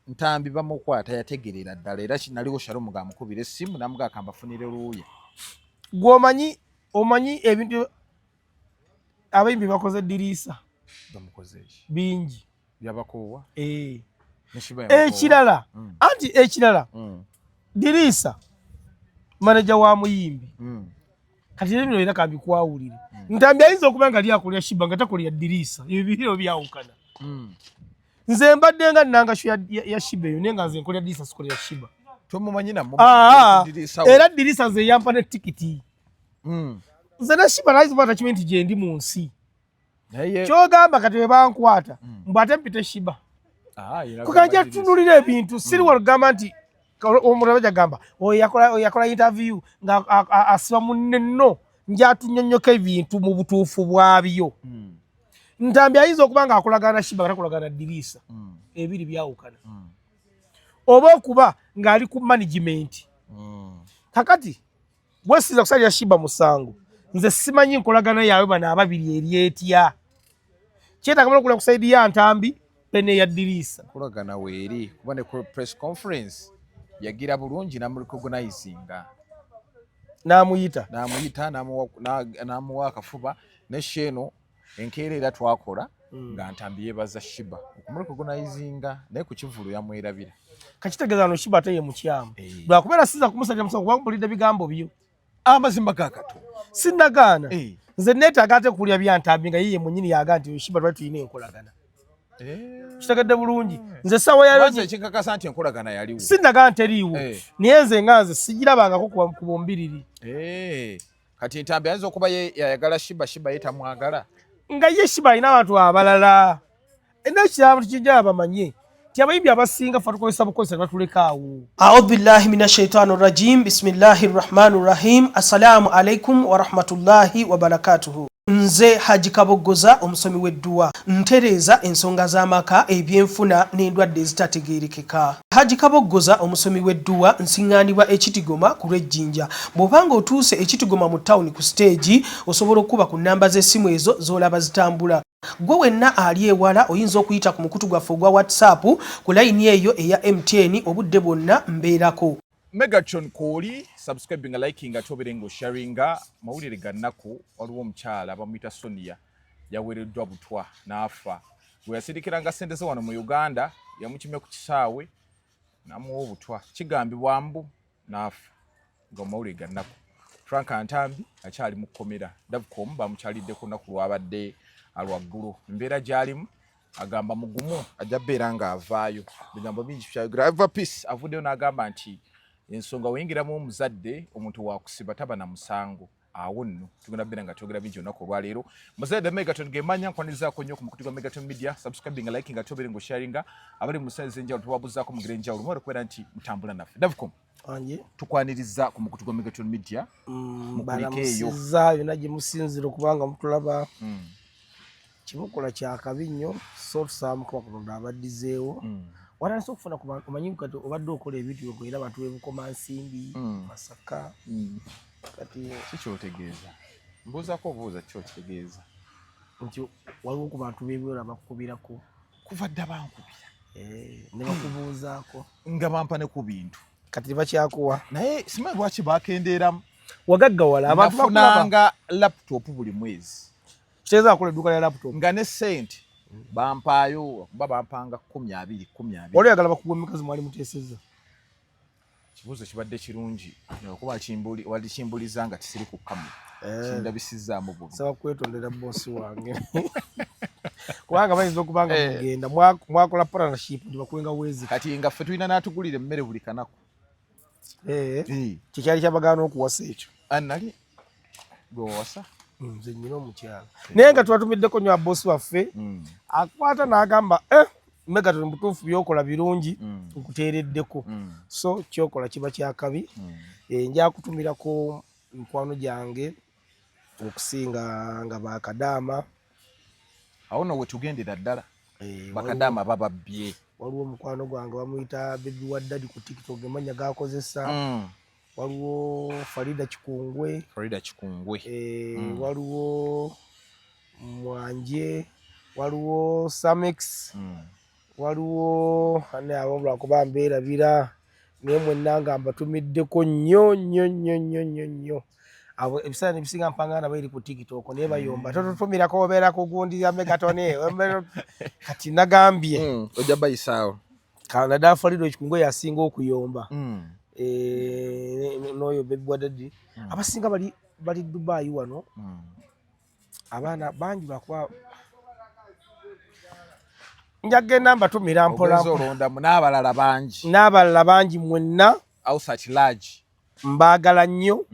Ntambi bamukwata yategerera ddala era kinaliwo Shalom gamukubira essimu namuga akambafunire luuya. Omanyi ebintu abayimbi bakoze Dirisa Bamukozeeki. bingi. Byabakoowa? Ekirala. Anti ekirala. Dirisa manager wa muyimbi. Kati bino era kambikwawulire. Ntambi ayinza okuba nga lyakulya Shiba nga takulya Dirisa. Ebyo byawukana. Nze mbadde nga nangashu ya Shiba eyo nenga nze nkolya Dirisa sikolya Shiba. Tomumanyi na Dirisa. Era Dirisa ze yampa ne tikiti. Nze na Shiba nayizo attachment gye ndi mu nsi. Kyogamba kati we bankwata mbate mpite Shiba. Kukanja tunulira ebintu siri walugamba nti omulabe jagamba yakola interview nga asiba munne nno njatunyonnyoka ebintu mu butuufu bwabyo. Ntambi ayinza okuba nga akolagana Shiba nga takolagana Dirisa. Ebiri byawukana. Oba okuba ng'ali ku management. Kakati bwesiza kusalira Shiba musango nze simanyi nkolagana yawe bano ababiri eri etya. Kyetaaga okula ku side ya Ntambi pene ya Dirisa. Kulagana weeri kuba ne press conference yagira bulungi namurecognizinga. Namuyita namuwa akafuba ne sheno enkeerera twakola nga Ntambi yebaza Shiba okumurecognizinga naye ku kivulu yamwerabira. Kakitegeeza no Shiba ateye mukyamu. Lwakubeera siza kumusajja musango kuba mpulidde bigambo byo. Amazimba gakato. Sinagana. Nze neetaaga ate kulya bya Ntambi nga yiye munyini yaga nti Shiba twali tuyina enkolagana. Kitegedde bulungi. Nze sawa ya lonje kikakasa nti enkolagana yaliwo. Sinagana teriiwo. Naye nze nga nze sigirabangako ku bombiriri. Kati Ntambi ayinza okuba yayagala Shiba yetamwagala. Nga ye Shiba alina abantu abalala. N'ekiramu kijja bamanye. Tiabayimbi abasinga fatukozesa bukozesa batulekaawo. A'udhu billahi minash shaitani rrajim. Bismillahir rahmanir rahim. Assalamu alaikum wa rahmatullahi wa barakatuhu. Nze Haji Kabogoza omusomi w'edduwa ntereeza ensonga z'amaka ebyenfuna n'endwadde ezitategeerekeka. Haji Kabogoza omusomi w'edduwa nsiŋŋaanibwa Ekitigoma ku lw'Ejjinja. Bw'obanga otuuse Ekitigoma mu ttawuni ku stage osobola okuba ku nnamba z'essimu ezo z'olaba zitambula. Gwe wenna ali ewala oyinza okuyita ku mukutu gwaffe ogwa WhatsApp ku layini eyo eya MTN obudde bwonna mbeerako. Megatron Kooli subscribing liking atoberengo sharinga mawulire gannaku waliwo omukyala bamuyita Sonia yaweereddwa butwa n'afa. Bwe yasirikiranga ssente ze wano mu Uganda yamukimya ku kisaawe n'amuwa obutwa kigambibwa mbu n'afa nga mawulire gannaku. Frank Ntambi akyali mu kkomera. Davcom bamukyalidde ku nnaku lwabadde alwaggulu. Embeera gy'alimu agamba mugumu ajja beera ng'avaayo. Bigambo bingi kyayogera. Eva Peace avuddeyo n'agamba nti ensonga weyingiramu omuzadde omuntu wakusiba taba na musango. Awo nno tugenda beera nga twogera bingi olunaku olwaleero. Muzadde Megaton gemanya nkwanizaako nnyo ku mukutu gwa Megaton Media. Subscribing, liking, atoberengo sharinga. Abali mu ssente ez'enjawulo tubabuzaako mu ngeri enjawulo. Mwera kubeera nti mutambula naffe. Davcom tukwaniriza ku mukutu gwa Megaton Media. Balamusiza yonna gye musinzira okubanga mutulaba. Kimukola kyakabi nnyo so tusaba Mukama Katonda abaddizeewo. Watandise okufuna kumanyi kati obadde okola ebintu era abantu b'Ebukomansimbi Masaka kati kikyotegeeza mbuuzako obuuza kikyotegeeza nti waliwo ku bantu b'ebyolo abakukubirako kuva dda bankubira ne bakubuuzaako nga bampa ne ku bintu kati tebakyakuwa naye simanyi lwaki bakendeeramu wagaggawala abantu bafunanga laptop buli mwezi kitegeeza akola edduuka lya laptop nga ne ssente bampaayo kuba bampanga 10-20. Oli yagala bakugwa emikazi mwali muteesezza. Kibuuzo kibadde kirungi okuba wali kimbuliza nga tisiri ku kamera. Kindabisizzaamu bubi. Saba kwetondera bossi wange. Kubanga bayinza okubanga mugenda mwakola partnership ndi bakuwenga wezi. Kati nga ffe tulina n'atugulira emmere buli kanaku. Kikyali kyabagaana okuwasa ekyo. Annali gwe wasa. Nze nyina omukyala naye nga twatumiddeko nnyo abossi waffe akwata n'agamba Megaton butuufu byokola birungi nkuteereddeko so kyokola kiba kyakabi nja kutumirako mikwano gyange okusinga nga bakadaama awo no we tugendera ddala bakadaama bababbye waliwo omukwano gwange bamuyita Baby wa Daddy ku TikTok emanya gakozesa waliwo Farida Kikungwe waliwo Mwanje waliwo Samex waliwo ane ababula kuba mbeerabira naye mwenna nga mbatumiddeko nnyo abo ebiseera nebisinga mpangana bairi ku TikTok naye bayomba totutumirako obeerako gundi ya Megatone kati nagambye ojja bayisaawo Canada Falido ekikungo yasinga okuyomba n'oyo Baby Wadadi abasinga bali Dubai wano abaana bangi bakuba njagenda mbatumira mpola n'abalala bangi mwenna mbaagala nnyo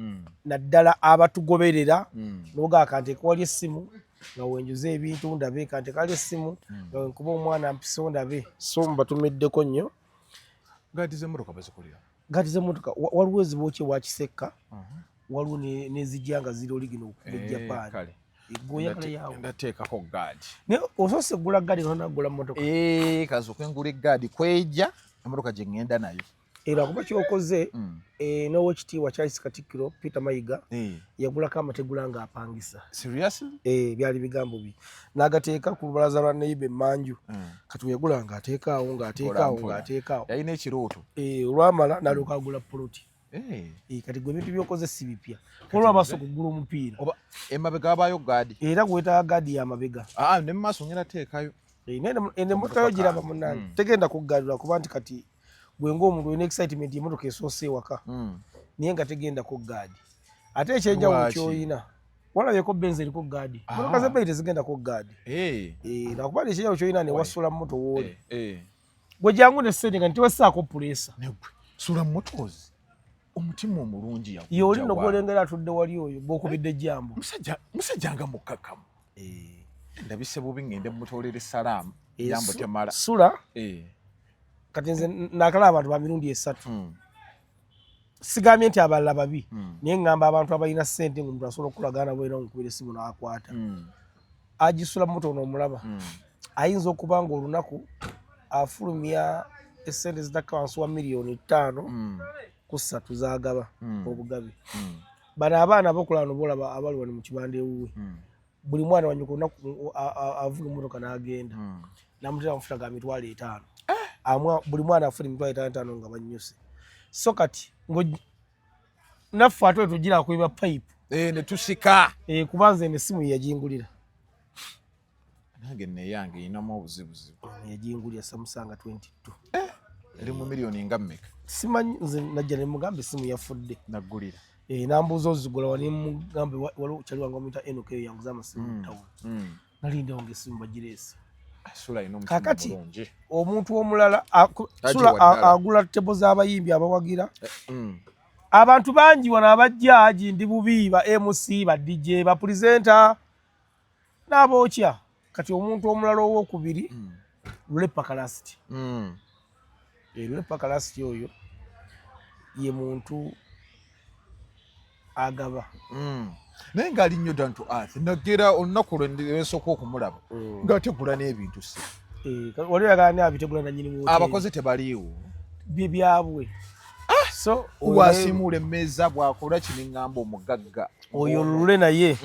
naddala abatugoberera noga kante kwali essimu nga wenjuze ebintu ndabe kante kali essimu nga wenkuba omwana mpiso ndabe so mbatumiddeko nnyo gatize motoka bazikulira gatize motoka waliwo ezibokye wakisekka waliwo nezijjanga ziri oligino okuba Japan egoya kale yawo ndateekako gaadi ne osose gula gaadi nagula motoka kazo kwengula gaadi kweja emotoka gye ngenda nayo era kuba kyokoze n'owekitiibwa Charles Katikkiro Peter Mayiga yagulako amategula nga apangisa byali bigambo bi n'agateeka ku lubalaza lwa Neibe Manju kati yagula nga ateekaawo yalina ekirooto olwamala n'alyoka agula poloti kati gwe bintu byokoze si bipya olwabaso kugula omupiira emabega abayo gaadi era gwetaaga gaadi y'amabega ne mu maaso ngenda teekayo ene motoka yo giraba munnange tegenda kuggalira kuba nti kati gwe ng'omuntu olina excitement y'emmotoka esoose ewaka naye nga tegenda ku gaadi ate ekyenjawulo ky'olina walabyeko benzi eriko gaadi motoka z'ebbeeyi tezigenda ku gaadi nakuba ekyenjawulo ky'olina ne wasula mu moto wooli gwe jangu ne ssente nga ntiwessaako puleesa sula mu motozi omutima omulungi y'oli nogolengera atudde wali oyo bw'okubidde ejjambo musajja nga mukkakkamu ndabise bubi ngende mutolera essalaamu jambo temala sula kati nze nakalaba abantu ba mirundi esatu sigambye nti abalala babi naye ngamba abantu abalina ssente ng'omuntu asobola okulagaana bwera omukubira essimu n'akwata agisula mu moto n'omulaba ayinza okuba nga olunaku afulumya essente zitakka wansi wa $5,000,000 ku 3 zagaba obugabi bano abaana bokulano bolaba abali wano mu kibanda ewuwe buli mwana wanyuka olunaku avuga emmotoka n'agenda namutera amafuta ga $5,000 buli mwana afuna $5,000 nga bannyuse so kati naffe ate wetugira kuyiba pipe ne tusika kubanza essimu yagingulira nange neyange inamu obuzibuzibu yagingulira Samsung 22 eri mu miliyoni nga mmeka simanyi nze najja ne mugamba essimu yafudde naggulira nambuuza ozigula wali mugambe waliwo kyali wange omuyita NK yanguza amasimu mu town nalindawo ng'essimu bagireese kakati omuntu omulala agula tebo z'abayimbi abawagira abantu bangi wano abajjaji ndi bubi ba MC ba DJ ba presenter n'abookya kati omuntu omulala owokubiri Lulepa Kalasiti Lulepa Kalasiti oyo ye muntu agaba naye ngaali nnyo down to earth nagera olunaku lwensooka okumulaba ng'ategula n'ebintu si wali oyagala ne abitegula nannyini mu abakozi tebaliiwo byabwe so wasimuula emmeeza bwakola kiniŋŋamba omugagga oyo Lule naye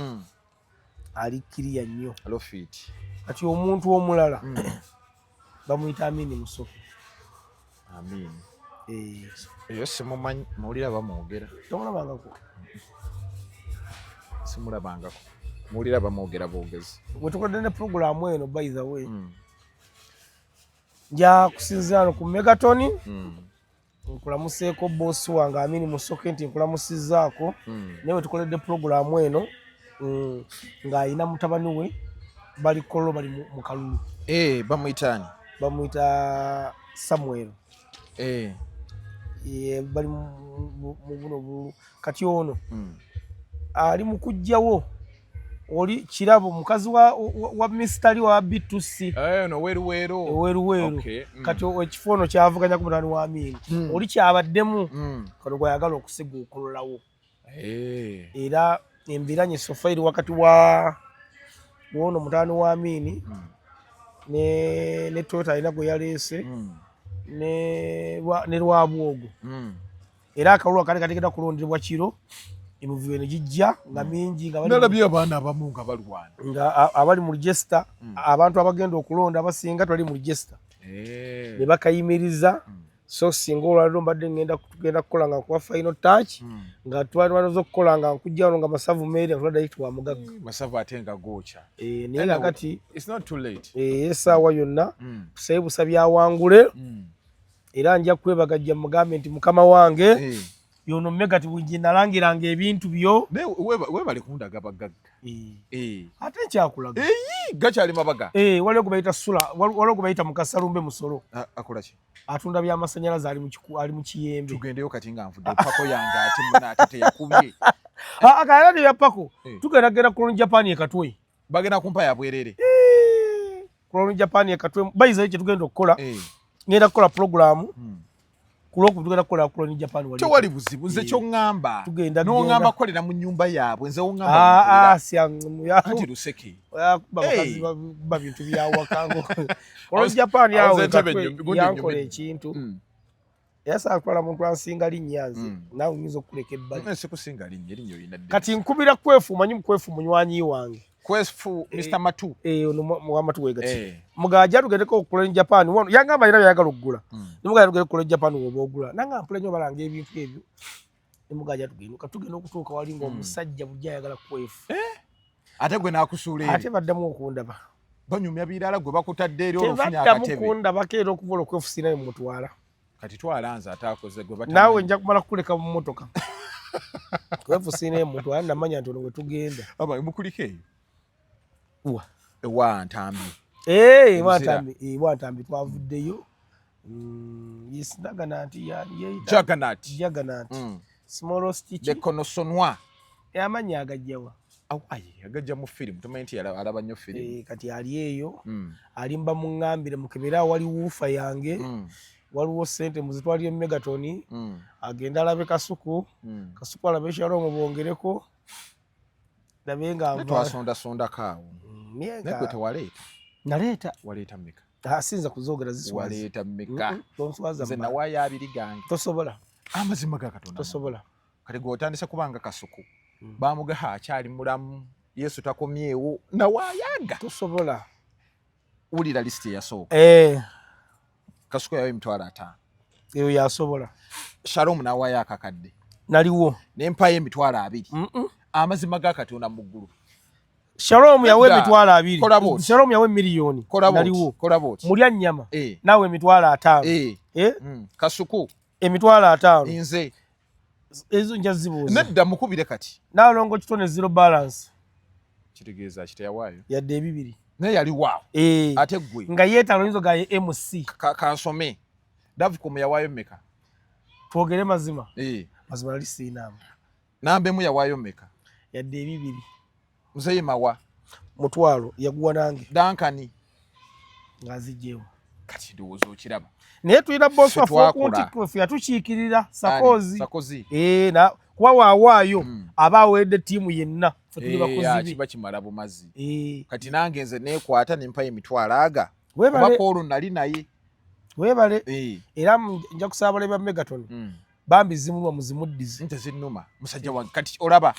alikkiriya nnyo alofiti kati omuntu omulala bamuyita Amini Musoke eyo simumanyi muwulira bamwogera tomulabangako simulabangako muwulira bamwogera boogezi wetukodde ne puroguramu eno by the way nja kusinzira ku Megatoni nkulamuseeko boosi wange Amini Musoke nti nkulamusizzaako naye wetukoledde puroguramu eno ng'ayina mutabani we bali kollo bali mu kalulu bamuyitaani bamuyita Samuel bali mu buno bululu kati ono ali mu kujjawo oli kirabo mukazi wa Mr. wa B2C no weruweru kati ekifo ono kyavuganya ku mutani wa Amini oli kyabaddemu kano gwayagala okusiga okulolawo era embiranye sofairi wakati wono mutani wa Amini ne Toyota alina gwe yaleese ne Lwabwogo era akalulu kali kategedwa kulonderebwa kiro emivuyo ne gijja nga mingi nalabye abaana abamu nga balwana nga abali mu register abantu abagenda okulonda abasinga twali mu register ne bakayimiriza so singa olwaliro mbadde tugenda kukola nga kuwa final touch nga twaliwanoza okukola nga nkujja wano nga Masavu Mary atulada yitibwa Mugagga Masavu ate nga gocha naye kakati it's not too late essaawa yonna tusabe busabye awangule era nja kwebagajja mugambe nti mukama wange yono megati bwingi nalangiranga ebintu byo webale kundaga bagagga ate nkyakulaga gakyali mabaga waliwo gubayita sula waliwo gubayita mukasalumbe musolo akola ki atunda by'amasanyalaze ali mu kiyembe tugendeyo kati nga nvudde pako yange ate muna ate yakubye akayala ne yapako tugenda Clone Japan ekatwe bagenda kumpa ya bwerere Clone Japan ekatwe bayiza ekyo tugenda okukola ngenda kukola program kuloku tugenda kukola Clone Japan wali tewali buzibu nze kyo ngamba n'ongamba kolera mu nyumba yaabwe nze ongamba ati luseke bakazi ba bintu byawakango Clone Japan yawe yankola ekintu yasa akola muntu ansinga linnyanzi nawe nyizo kuleka ebbali sikusinga linnyo ina kati nkubira kwefu manyi mukwefu munywanyi wange kwefu Mr. Matu ono Matu wegati mugaja tugendeko Clone Japan wono yangamba ira yagala okugula nimugaja tugende Clone Japan wobo ogula nanga mpule nyo balanga ebintu ebyo nimugaja tugenda okutuuka wali ngo omusajja bujja yagala kwefu ate gwe nakusuula ate baddamu okundaba banyumya birala gwe bakutadde eri olufunya akatebe okundaba keero okuvola okwefu sinaye mutwala kati twalanza atakoze gwe batamanyi nawe nja kumala kukuleka mu motoka kwefu sinaye mutwala namanya nti ono gwe tugenda aba mukulike Ntambi Ntambi twavuddeyo yesinagananti Juggernaut Small Stitch de Konosonwa amanya agajjawa agajja mu firimu tumanyi nti alaba nnyo firimu kati ali eyo alimba mu ŋŋambire mukebera wali wuufa yange waliwo sente muzitwalire Megatoni agenda alabe Kasuku Kasuku alabe Shalom bongereko twasondasonda kaawo nekwe tewaleeta naleeta waleeta mmeka asinza kuzogera ziswazi waleeta mmeka tonswaza nze nawaayo 2 gange tosobola amazima ga Katonda tosobola kati gw'otandise kubanga Kasuku bamugaha akyali mulamu Yesu takomyewo nawaayaga tosobola wulira lisiti eyasooka Kasuku yawe $5,000 eyo yasobola Shalom nawaayo akakadde naliwo nempayo $20,000 amazima ga Katonda mu ggulu Shalom yawe $20,000 Shalom yawe miliyoni naliwo kola boti mulya nnyama nawe $5,000 Kasuku $5,000 nze ezo nja zibuuza nedda mukubire kati nalongo kitone zero balance kitegeeza kiteyawaayo yadde ebibiri naye yali waawo ate gwe nga yeetalo yinzo gaye MC kansome Davcom yawaayo mmeka twogere mazima mazima nali siinamu nambemu yawaayo mmeka yadde ebibiri muzeyi mawa $1,000 yaguwa nange Dankani ngazijjewo kati ndowooza okiraba naye tulina bosi waffe okuntikwefu yatukiikirira Sakozi kuba waawaayo aba awedde ttiimu yenna fe tuli bakozi kiba kimala bumazi kati nange nze neekwata nempayo $2,000 kuba Paul nali naye weebale era nja kusaabala bya Megatoni bambi zimulwa muzimuddizi nte zinnuma musajja wange kati olaba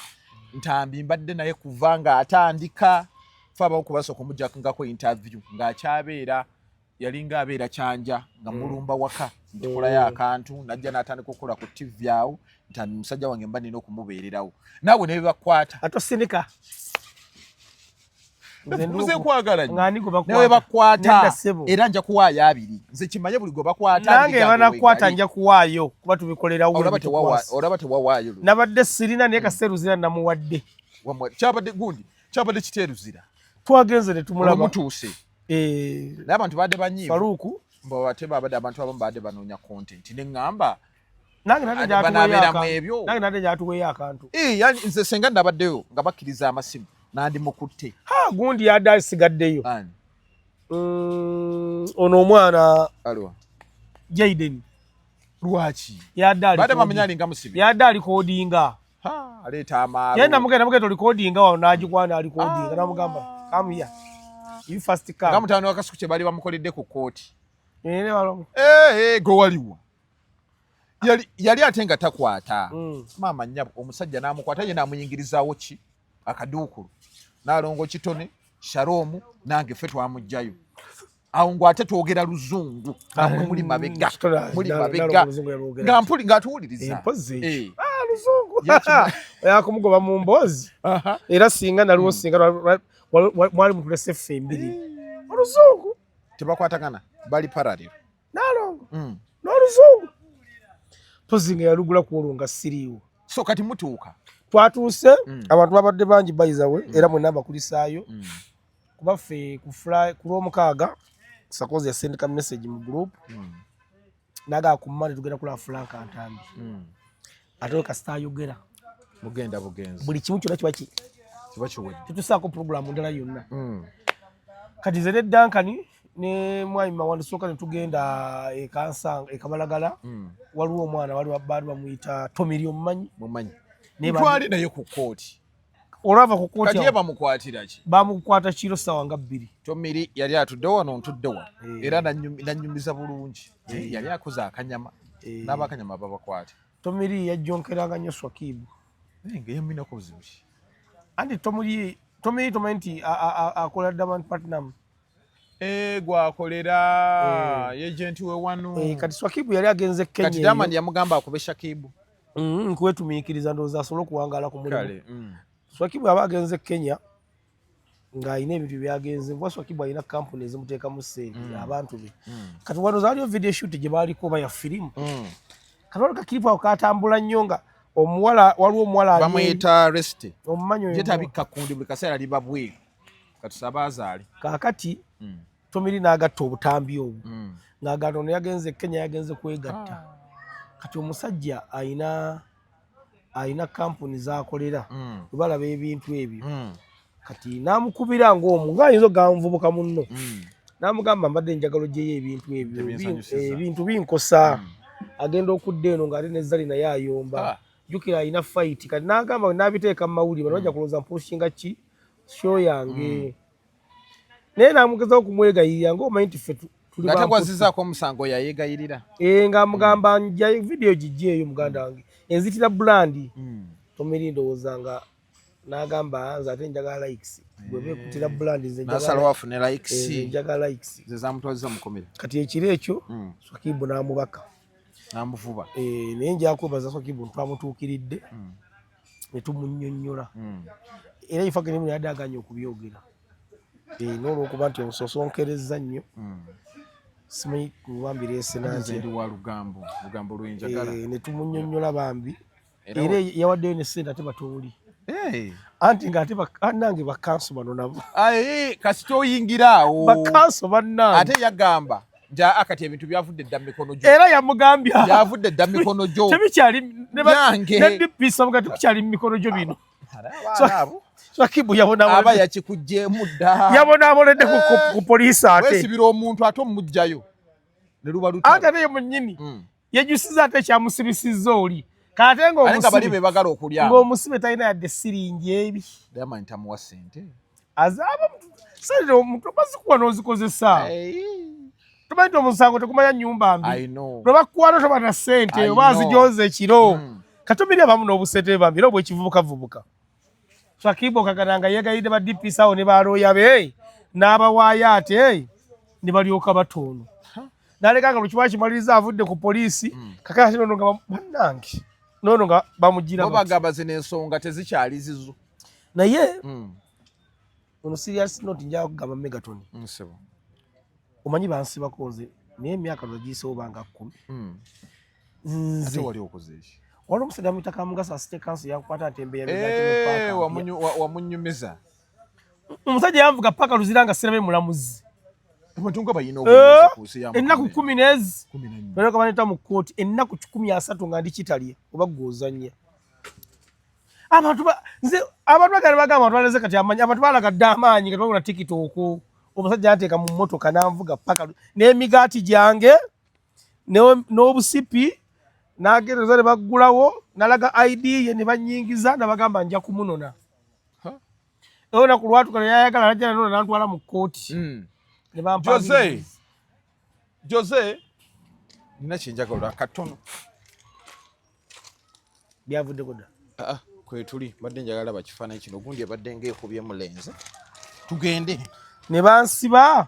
Ntambi mbadde naye kuva nga atandika faba okubasooka omujjakingako interview ng'akyabeera yalinga abeera kyanja nga mulumba waka ndikolayo akantu najja n'atandika okukola ku TV awo Ntambi musajja wange mba nina okumubeererawo naawe ne bebakwata atosinika nze nkwagala nawe bakwata era nja kuwaayo 2 nze kimanye buli gwe bakwata nange banakwata nja kuwaayo kuba tubikolerawo olaba tewawaayo nabadde sirina naye kaseeruzira namuwadde kyabadde kiteeruzira twagenze ne tumulaba mutuuse naye abantu badde banyiivu Faruku ate babadde abantu abamu badde banoonya content ne ŋŋamba nange nate gyatuweeyo akantu nze senga nabaddeyo nga bakkiriza amasimu nandi mukutte gundi yadde asigaddeyo ono omwana Jaden lwaki yadde bamenyalinga musibi yadde alikodinga aleeta amaalo yenda mugenda likodinga wano n'agikwana alikodinga namugamba come here you first come nga mutaano wa Kasuku kye bali bamukoledde ku kooti gwe waliwo yali ate nga takwata maama nnyabo omusajja n'amukwata ye n'amuyingirizaawo ki akaduukulu n'alongo kitone Shalom nange ffe twamugjayo awo ngwate twogera luzungu namwe muli mabega nga mpuli ngatuwuliriza luzungu yakumugoba mu mbozi era singa naliwo singa mwali mutulese ffe embiri oluzungu tebakwatagana bali parallel nalongo n'oluzungu pozinga yalugula kuolunga siriiwo so kati mutuuka twatuuse abantu babadde bangi bayizawe era mwenna bakulisaayo kuba ffe ku lwomukaaga sakozi yasendeka message mu group naga kumane tugenda kula Frank Antambi ate kasita ayogera mugenda bugenzi buli kimu kyonna kiba kiwedde tutusaako program ndala yonna kati zere Dankani ne mwami Mawandisooka ne tugenda ekabalagala waliwo omwana wali baali bamuyita Tomiri omumanyi twali naye ku kooti olava ku kooti kati bamukwatira ki bamukwata kiro sawa nga 2 Tomiri yali atudde wano ntudde wano era nanyumiza bulungi yali akoze akanyama n'abakanyama babakwate Tomiri yajjonkeranga nnyo Swakibu ngeyamina ko buzibu ki anti Tomiri tomanti akola Diamond Platinum gwakolera agent we wano kati Swakibu yali agenze Kenya kati Diamond yamugamba akube Shakibu nkwetumiikiriza ndowooza asobole okuwangaala ku mulimu Swakibu aba agenze Kenya ng'alina ebintu byagenze kuba Swakibu alina kampuni ezimuteekamu ssente abantu be kati wano zaaliyo video shoot gye baaliko oba ya firimu kati waliwo kakiripu ako katambula nnyo nga omuwala waliwo omuwala bamuyita Rest omumanyi oyo yetabikka kundi buli kaseera liba bweru kati sabaazaali kaakati Tomiri n'agatta obutambi obwo ng'agamba ono yagenze Kenya yagenze kwegatta kati omusajja alina kampuni z'akolera we balaba ebintu ebyo kati n'amukubira ng'ayinza oganvubuka munno n'amugamba mbadde njagalo gyeyo ebintu ebyo ebintu binkosa agenda okudda eno ng'ate nezzali naye ayomba jjukira alina fight kati n'agamba n'abiteeka mu mawulire bano bajja kulowooza mpushinga ki show yange naye n'amugezaho okumwegayirira ng'omanyi nti ffe nga tegwazizaako omusango yayeegayirira ng'amugamba nja vidiyo gijjeeyo muganda wange enzitira brand Tomiri ndowooza nga n'agamba nze ate njagala likes bwe beekutira brand nasalawo afune likes njagala likes ze zamutwaziza mukomere kati ekiro ekyo Swakibu n'amubaka n'amuvuba naye njakwebaza Swakibu twamutuukiridde ne tumunnyonnyola era ifagenimu yadde aganya okubyogera n'olwokuba nti omusosonkereza nnyo simanyi muwambireese nanzendi wa lugambo lwenjagala ne tumunnyonnyola bambi era yawaddeyo ne ssente ate batooli anti ng'ate bannange bakanso bano nabo kasita oyingira awo bakanso bannange ate yagamba akati ebintu byavudde dda mikono gyo era yamugambya byavudde dda mikono gyo tebikyali nedipisa muga tekukyali mu mikono gyo bino Swakibu aba yakikugyemu dda yabonaaboledde ku poliisi ate weesibira omuntu ate omugjayo ne luba ate naye munnyini yejjusiza ate ekyamusibisizza oli kate ng'omusibe talina yadde siringi ebi tamuwa ssente azaaba sente omuntu bazikuwa n'ozikozesa tomanyi nti omusango tekumanya nnyumba mbi lwe bakukwata tobana ssente oba azijoza ekiro Katomiri abamu n'obusente bambi era obwekivubukavubuka Swakibu kagananga yegayidde ba DPS awo ne balooya be n'abawaayo ate ne balyoka batono n'alekanga lukiba kimaliriza avudde ku poliisi kakati nono nga bannange nono nga bamugira bagamba zino ensonga tezikyali zizo naye ono serious note nja kugamba Megaton omanyi bansibako nze naye emyaka nagiyisewo banga 10 ate wali okoze ki waliwo omusajja amuyita Kamugasa asite kanso yakukwata ntembe wamunyumiza omusajja yanvuga paka luzira nga sirabe mulamuzi ennaku 10 nezi baleka baneta mu kkooti ennaku 13 nga ndi kitalye oba gwozanya abantu bagala bagamba abantu baleze kati amanyi abantu balagadde amaanyi kati bagula tikiti okwo omusajja yanteeka mu mmotoka nanvuga paka n'emigaati gyange n'obusipi n'agereza ne baggulawo nalaga ID ye ne bannyingiza nabagamba nja kumunona olunaku lwatuka yayagala najja nanona nantwala mu kkooti Jose nina kyenjagala katono byavudde koda kwetuli badde njagala bakifaananyi kino gundi ebadde ng'ekubye mulenze tugende ne bansiba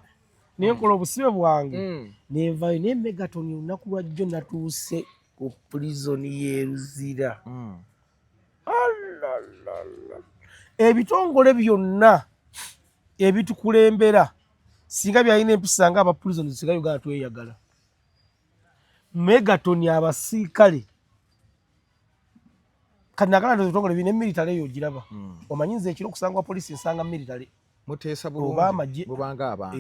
nenkola obusibe bwange nenvayo naye Megaton olunaku lwajjo natuuse ku prison y'Eruzira. Ebitongole byonna ebitukulembera singa byalina empisa nga aba prison singa Uganda tweyagala. Megaton abasiikale kanagala ebitongole bine military eyo ogiraba. Omanyi nze ekiro okusangwa poliisi nsanga military muteesa bulungi bubanga abantu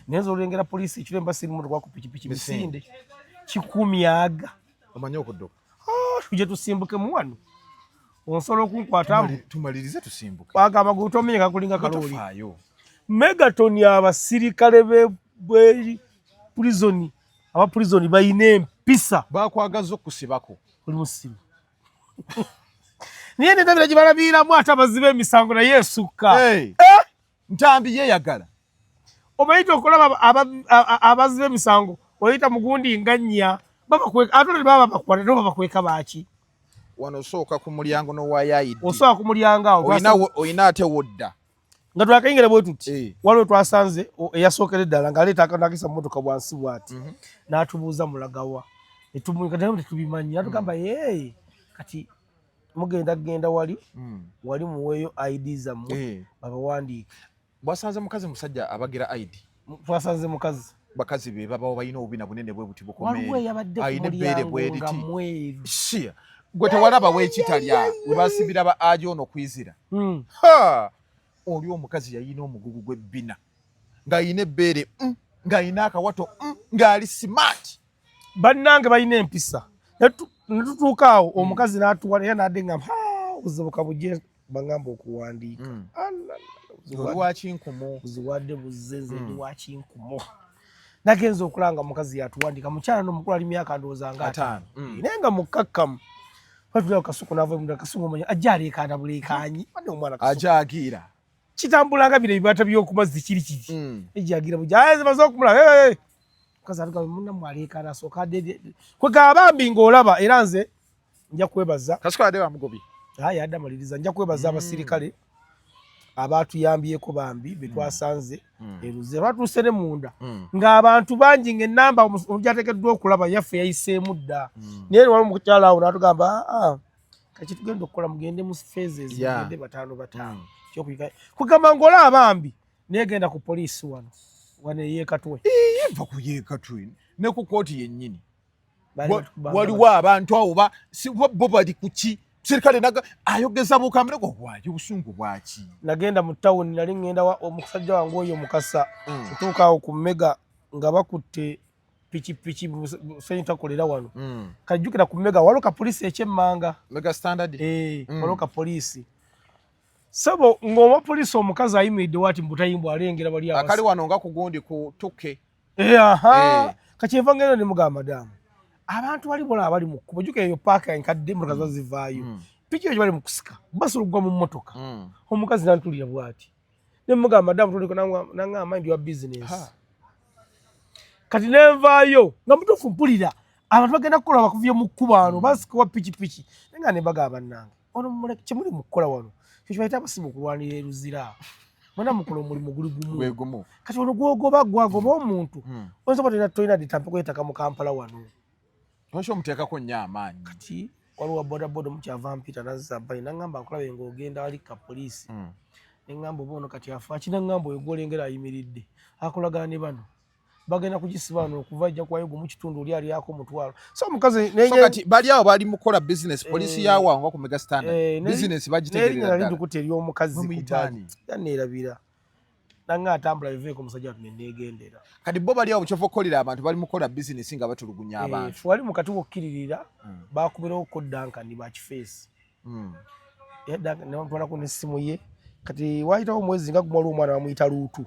nenzo olengera poliisi ekiro embasiri mu rwa ku pikipiki misinde kikumyaga omanyi okudduka tuje tusimbuke mu wano onsolo okunkwatamu tumalirize tusimbuke paka amagulu tomenyeka kulinga kaloli. Megaton abasirikale be prison aba prison bayina empisa bakwagaza okusibako oli musibu niye ndabira gibalabiramu ate abazibe emisango na Yesuka Ntambi yeyagala obayita okulaba abazibe emisango oyita mugundi nganya babakweka atole baba bakwata no babakweka baki wano sooka ku mulyango no wayayidi osooka ku mulyango awo oyina ate wodda nga twakayingire bwe tuti waliwo twasanze eyasookere ddala ng'aleeta akanakisa mu mmotoka bwansi bw'ati n'atubuuza mulagawa netubimanyi natugamba kati mugenda wali muweeyo ID zammwe babawandiike. Bwasanze mukazi musajja abagira ID twasanze mukazi bakazi be babawo balina obubina bunene bwe buti bukomeye ayina ebbeere bwediti gwe tewalaba weekitalya we basibira ba aji ono kwizira oli omukazi yayina omugugu gw'ebbina ng'ayina ebbeere ng'ayina akawato ng'ali smart bannange balina empisa netutuuka awo omukazi n'atuwala era n'adde ngamba obuzibuka bujje bangamba okuwandiika lwakinkumu ziwadde buzeze lwakinkumu nagenza okulanga omukazi yatuwandiika mukyala n'omukulu ali myaka ndowooza nga 5 naye nga mukkakkamu patulao kasuku nava kasuku omanya ajja aleekaana buleekaanyi wadde omwana ajagira kitambulanga bino ebibata by'okumazzi kiri ejagira bujja zimaze okumula mukazi atuga munnammwe aleekaana asooka kwegaba bambi ng'olaba era nze nja kwebaza kasuku adde wamugobye yadde amaliriza nja kwebaza abasirikale abatuyambyeko bambi betwasanze Eruzira batuuse ne munda ng'abantu bangi ng'ennamba omugyateekeddwa okulaba yaffe yayiseemu dda naye wali mukyala awo n'atugamba kati tugenda okukola mugende mu phases mugende bataano kyokuyika kugamba ng'olaba bambi naye genda ku poliisi wano eyeekatwe va ku yeekatwe ne ku kooti yennyini waliwo abantu awo bo bali kuki serikale naga ayogeza bukamere ko bwaji obusungu bwaki nagenda mu town nali ngenda omusajja wange oyo mukasa tutuuka awo ku Mega nga bakutte pichi senta kolera wano kajjukira ku Mega waloka poliisi ekyemmanga Mega Standard waloka poliisi sabo ngoma poliisi omukazi ayimiridde wati mbutayimbwa alengera bali abasi akali wano nga kugundi ku tuke kakyeva ngeno ne mugamba madamu abantu bali bola abali mu kubo juke eyo paka enkadde mu kazo zivaayo piki eyo bali mu kusika basulugwa mu motoka omukazi nantulira bwati ne mugamba madamu tuliko nanga mind your business kati nevaayo nga mutofu mpulira abantu bagenda kukola bakuvye mu kubano basikuwa piki nga ne bagamba nange ono muleke kimuli mu kukola wano kyo bayita abasimu kulwanira Eruzira mwana mukolo mulimu guli gumu kati ono gwogoba omuntu onzo batera toina ditampe kwetaka mu Kampala wano Nosho muteekako nnyo amaanyi kati waliwo bodaboda mukyava mpita nazzabayi nangamba nkulabe ng'ogenda wali ka poliisi neŋŋamba oba ono kati afa akina ŋŋamba oyo gwolengera ayimiridde akolagana ne bano bagenda kugisiba wano okuva ajja kuwayo mu kitundu oli alyako omutwalo so omukazi kati bali awo bali mukola business poliisi yawange ku Mega Standard business bagitegerera nali ndukuta eri omukazi kubali yanneerabira nanga atambula biveeko omusajja ati neneegendera kati bo bali awo kyova okkolera abantu bali mukola business nga batulugunya abantu wali mu kati wokkiririra bakubirewo ko Dankani bakifeesi nebatwalako n'essimu ye kati wayitawo omwezi nga gumwali omwana bamuyita Luutu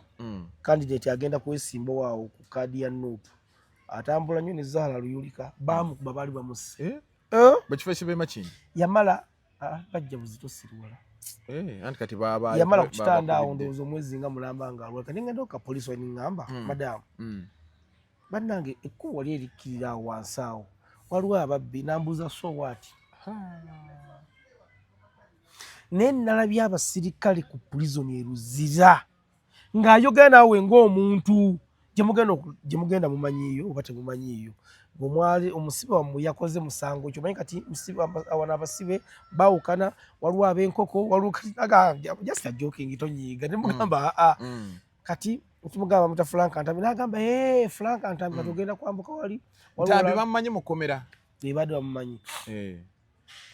candidate agenda kwesimba waawo ku kaadi ya Nuutu atambula nnyo ne Zaala Luyulika bamukuba baali bamuse bakifeesi bemakini yamala bajja Buzito Sirwala anti kati baba yamala kukitanda awo ndowooza omwezi nga mulamba nga alwaka nengenda ka poliisi waniŋŋamba madamu bannange ekkubo wali erikkirira awo wansi awo waliwo ababbi nambuuza so waati naye nalabye abasirikale ku prison Eruzira ng'ayogera naawe ng'omuntu Jemugenda mumanyiyo oba temumanyiyo. Bwomwali omusibe wammwe yakoze musango ekyo manyi kati musibe awana abasibe bawukana waliwo ab'enkoko waliwo kati just a joking tonyiiga nemugamba kati tumugamba muta Frank Antambi n'agamba Frank Antambi katugenda kwambuka wali Ntambi bamumanyi mukomera badde bamumanyi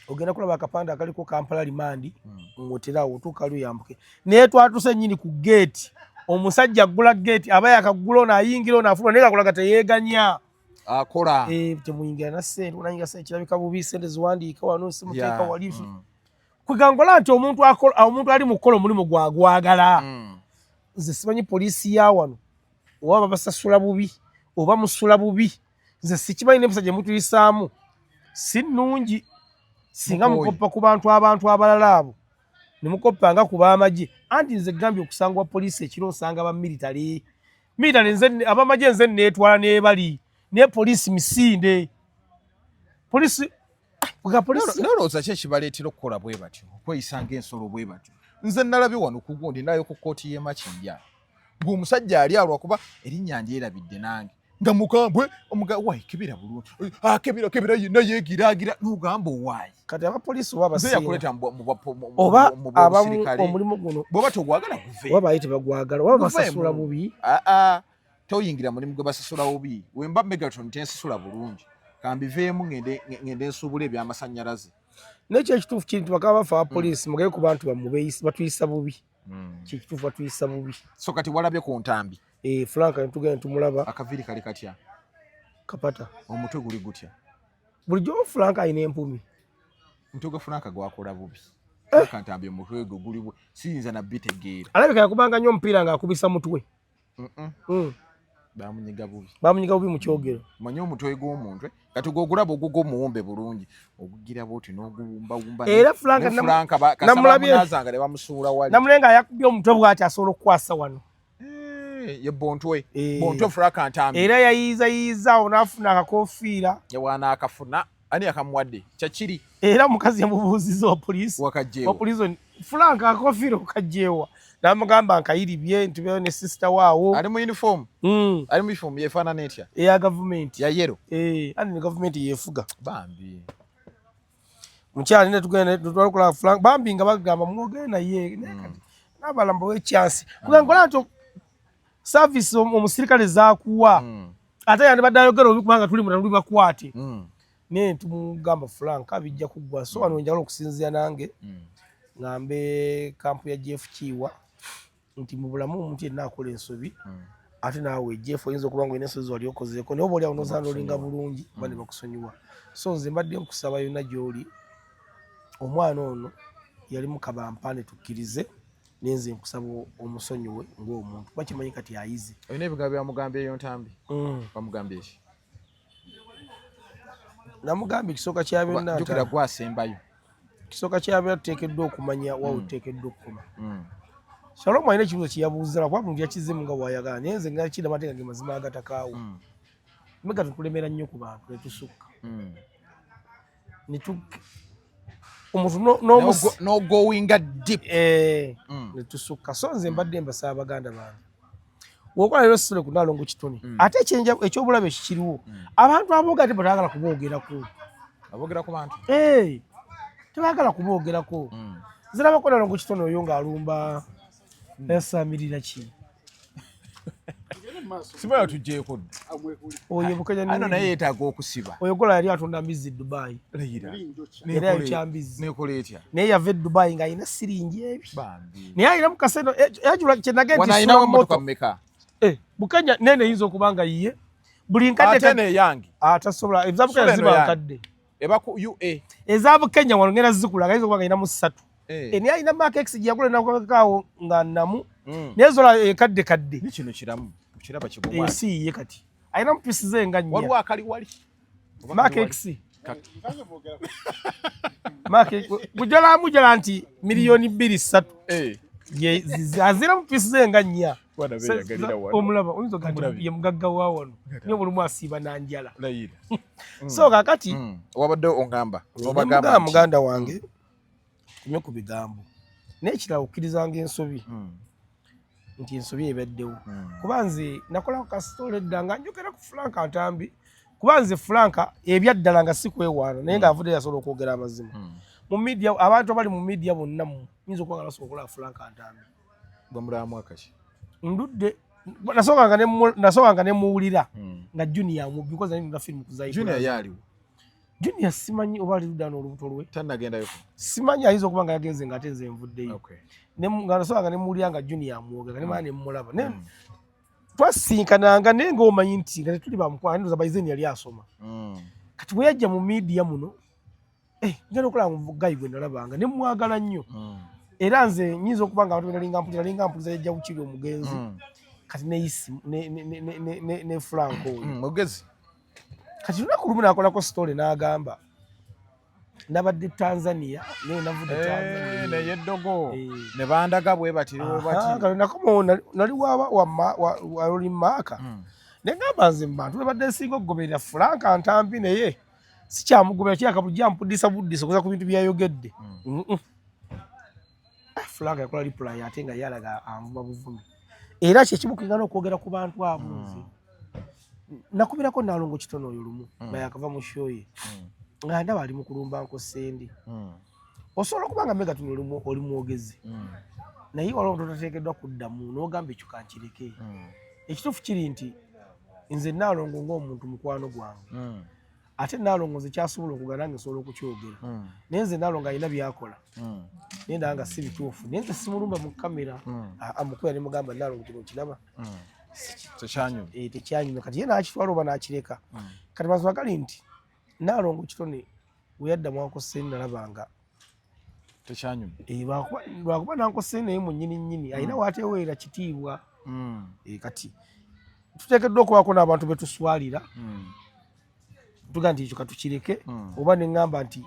ogenda kulaba akapande akaliko Kampala limandi ng'oterawo otuuka luyambuke naye twatuse nnyini ku geeti omusajja aggula geeti aba yakagula ono ayingira ono afuluma naye kakulaga teyeeganya akola temuyingira na ssente unayingira ssente kirabika bubi ssente ziwandiika wano simuteeka wali kwegangola nti omuntu ali mu kukola omulimu gwagwagala nze simanyi poliisi ya wano oba babasasula bubi oba musula bubi nze sikimanyi n'empisa gye mutuyisaamu si nnungi singa mukoppa ku abantu abalala abo ne mukoppanga ku b'amagye anti nze gambye okusangwa poliisi ekiro osanga ba military nze ab'amagye nze neetwala n'ebali ne poliisi misinde poliisi nolowooza ki ekibaleetera okukola bwe batyo okweyisanga ensolo bwe batyo nze nalabye wano ku gundi nayo ku kkooti y'e Makindya ng'omusajja ali alwakuba erinnya ndyerabidde nange nga mukambwe wayi kebera bulungi kebera yenna yeegiraagira n'ogamba owaayi kati abapoliisi oba nze yakuleeta oba omulimu guno bw'oba togwagala guve oba bayite bagwagala oba basasula bubi toyingira mulimu gwe basasula bubi wemba Megatron tensasula bulungi kambiveemu ngende nsuubula ebyamasannyalaze nekyo ekituufu kiri nti bakaba bafa abapoliisi mugere ku bantu bammwe batuyisa bubi kyekituufu batuyisa bubi so kati walabye ku Ntambi Frank netugenda tumulaba akaviri kali katya kapata omutwe guli gutya bulijjo Frank ayina empumi omutwe gwa Frank gwakola bubi Ntambi omutwe gwe guli siyinza nabitegeera alabika yakubanga nnyo omupiira ng'akubisa mutwe bamunyiga bubi mu kyogero manyi omutwe gw'omuntu kati gw'ogulaba ogw'omuwumbe bulungi ogugira bwoti n'oguwumbawumba era Frank namulabyenazanga ne bamusuula wali namulenga yakubye omutwe bw'ati asobola okukwasa wano ye bontwe Frank Ntambi era yayiizayiiza awo n'afuna akakofiira yawaana akafuna ani akamuwadde kyakiri era mukazi yamubuuziza opoliisi Frank akakofiira okajjeewa namugamba nkayiribye ntubeewo ne sisita waawo ali mu uniform ali mu uniform yefaanana etya eya gavumenti ya yero ani ne gavumenti yeefuga bambi mukyali ne tugenda tutwala Frank bambi nga bagamba mwogere naye kati n'abalamba w'ekyansi kugangola nti service omusirikale zaakuwa ate yandibadde ayogera obi kubanga tuli mutanduli bakwate naye tumugamba Frank abijja kuggwa so wano njagala okusinzira nange ngambe kampu ya Jeff Kiwa nti mu bulamu omuntu yenna akola ensobi ate naawe Jeff oyinza okuba nga olina ensobi wali okozeeko naye oba oli awo n'osanga olinga bulungi oba ne bakusonyiwa so nze mbadde nkusaba yonna gy'oli omwana ono yali mu kabampane tukkirize nenze nkusaba omusonyiwe ng'omuntu kuba kimanyi kati ayize olina ebigambo byamugambye eyo Ntambi bamugambye eki namugambye ekisooka kya byonna jjukira gwasembayo kisooka kyabera tuteekeddwa okumanya wawe tuteekeddwa okukoma Shalom alina ekibuuzo kye yabuuzala kuba muntu yakizemu nga bw'ayagala naye nze nga kiri amateeka ge mazima agatakaawo Megatron tulemera nnyo ku bantu ne tusukka omuntu no going deep ne tusukka so nze mbadde mbasaba baganda bange wokola leero sisole ku Nalongo Kitone ate ekyobulabe ekikiriwo abantu aboogera tebatagala kuboogerako aboogera ku bantu tebagala kuboogerako zirabako Nalongo Kitone oyo ng'alumba yasamirira ki sibayo tujjeeko oyo bukenya ano naye yeetaaga okusiba oyo gola yali atunda mbizzi Dubai era yayo kyambizzi nekola etya naye yava e Dubai ng'alina siringi ebi naye alina mukaseno yajula kyenagenda motoka mmeka bukenya nene yinza okuba nga yiye buli nkadde yange atasobola ezabukenya ziba nkadde eba ku UA ezabukenya wano ngenda zikulaga yinza okuba nga alina mu 3 naye alina Mark X gye yagula nakakaawo nga namu naye zola kadde ni kino kiramu kiraba kiguma si yiye kati alina mu pisi ze nga nnya waliwo akali wali Mark X Mark bujala mujala nti miliyoni 2-3 azira mu pisi ze nga nnya omulaba oyinza kati ye mugagga wa wano niyo bulumu asiiba nanjala so kakati wabadde ongamba obagamba muganda wange kumye ku bigambo n'ekirala okkirizanga ensobi nti ensobi ebaddewo kuba nze nakolako kasitoola edda nga njogera ku Frank Ntambi kuba nze Frank ebyaddala nga si kwewaana naye ng'avudde yasobola okwogera amazima mu media abantu abali mu media bonna nyinza okuba nga basobola okulaba Frank Ntambi bamulamu akaki ndudde nasokanga ne muwulira nga Junior mu because nali na film kuzayi Junior yaliwo Junior simanyi oba ali ludda n'olubuto lwe tannagendayo simanyi ayinza okuba nga yagenze nga ate nze nvuddeyo nga nasokanga ne muwulira nga Junior amwogera ne mala ne mmulaba twasinkananga naye ng'omanyi nti nga tetuli bamukwano ndoza Baizeni yali asoma kati bwe yajja mu media muno ngenda okulaba mugayi gwe nalabanga ne mwagala nnyo era nze nyinza okuba nga abantu nalinga mpuliza yajja bukiri omugenzi kati ne Franco mugezi kati lunaku lumu nakolako story n'agamba nabadde Tanzania naye navudde Tanzania naye eddogo ne bandaga bwe batiriwo bati nakomo nali wali maaka negamba nze mbantu bebadde nsinga okugoberera Frank Ntambi naye sikyamugobera kyakabujja mpudisa buddisa okuza ku bintu byayogedde Frank yakola reply ate nga yalaga anvuba buvumi era kyekimukingana okwogera ku bantu abo nze nakubirako Nalongo kitono oyo lumu bayakava mu show ye nga ndaba ali mu kulumba Nkosendi osobola okuba nga Megaton oli mwogezi naye waliwo totateekeddwa kuddamu n'ogamba ekyo kankireke ekituufu kiri nti nze Nalongo ng'omuntu mukwano gwange ate Nalongo nze kyasobola okugana nange nsobola okukyogera naye nze Nalongo alina byakola naye ndaba nga si bituufu naye nze simulumba mu kamera amukuya ne mugamba Nalongo kino kiraba tekyanyuma kati ye nakitwala oba nakireka kati mazima gali nti Nalongo kitone bwe yaddamu Nkosendi nalabanga tekyanyuma lwakuba Nkosendi naye mu nnyini alina waateweera kitiibwa kati tuteekeddwa okubaako n'abantu betuswalira tuga nti ekyo katukireke oba neŋŋamba nti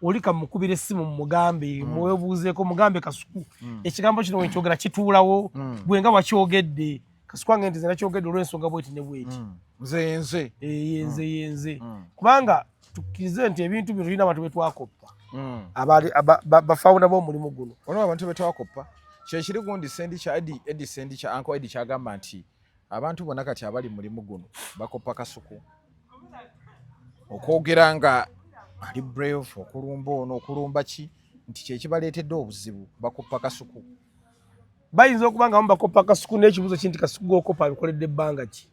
oli kamukubira essimu mugambe mwebuuzeeko mugambe Kasuku ekigambo kino wenkyogera kituulawo bwenga wakyogedde Kasuku wange nti nakyogedde olw'ensonga bweti ne bweti yenze kubanga tukkirize nti ebintu bino tulina abantu betwakoppa bafawunda b'omulimu guno olaba abantu betwakoppa kyekiri gundi Eddie Sendi kya Uncle Eddie kyagamba nti abantu bonna kati abali mulimu guno bakoppa Kasuku okwogera nga ali brave okulumba ono okulumba ki nti kyekibaleetedde obuzibu bakoppa Kasuku bayinza okuba nga bakoppa Kasuku n'ekibuuzo kinti Kasuku g'okoppa abikoledde ebbanga ki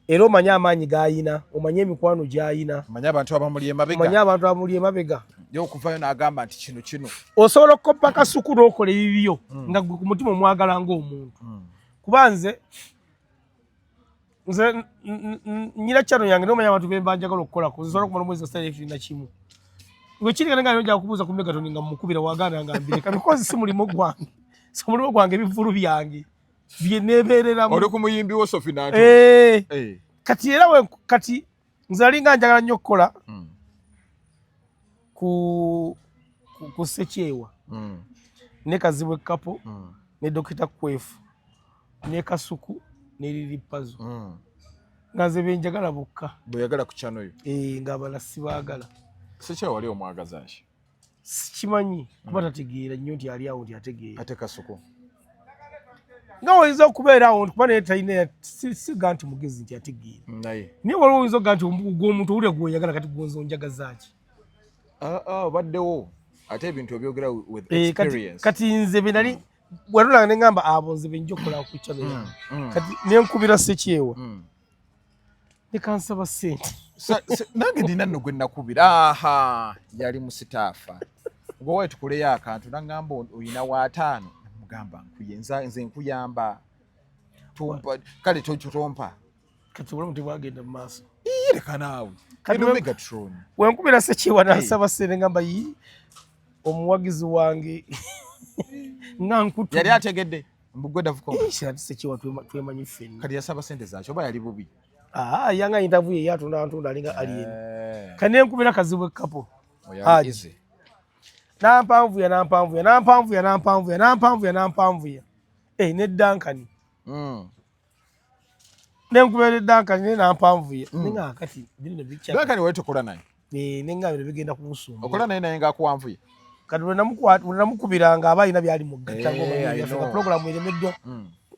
era omanye amaanyi g'ayina omanye emikwano gy'ayina omanye abantu abamuli emabega ye okuvayo n'agamba nti kino osobola okukoppa Kasuku n'okola ebibyo nga ku mutima omwagala ng'omuntu kuba nze nyina kyano yange n'omanya abantu be mbanjagala okukolako nsobola okumala omwezi osalefirina kimu gwe kirigana nga nojja kubuuza ku Megaton nga mukubira waganda nga mbireka because si mulimu gwange ebivulu byange bye neebereramu oli ku muyimbi wo Sophie Nato kati era kati nze alinga njagala nnyo okukola ku Sekyewa ne Kazibwe Kapo ne Dokita Kwefu ne Kasuku ne Lilipazo nga nze benjagala bokka bweyagala ku kyano yo ng'abala sibaagala Sekyewa wali omwagaza ki sikimanyi kuba tategeera nnyo nti ali awo nti ategeera ate Kasuku nga oyinza okubeera awo kuba naye talina siga nti mugezi nti ategeera naye waliwo oyinza okuga nti gw'omuntu owulira gw'oyagala kati gwonza onjagaza ki obaddewo ate ebintu ebyogera with experience kati nze be nali walulanga ne ngamba abo nze benja okukola ku kyalo yange kati nenkubira Sekyewa ne kansaba ssente nange nina nno gwe nakubira yali mu sitaafa gwe wayi tukuleyo akantu nagamba oyina wa5 namugamba nze nkuyamba kale tompa kati obulamu tebwagenda mu maaso leka naawe Megatron wenkubira Sekyewa nansaba ssente ngamba omuwagizi wange nankutu yali ategedde mbugwe davuko Sekyewa twemanyi ffenna kati yasaba ssente zakyo oba yali bubi yanga interview ye yatunda alinga alien kane nkubira Kazibwe Kapo nampanvuya ne Dankani nenkubira Dankani nampanvuya ninga kati bino bicha Dankani wali tukola naye ninga bino bigenda kubusumba okola naye nga akuwanvuye kati namukubiranga aba alina byali mugatta ng'omanyi program eremeddwa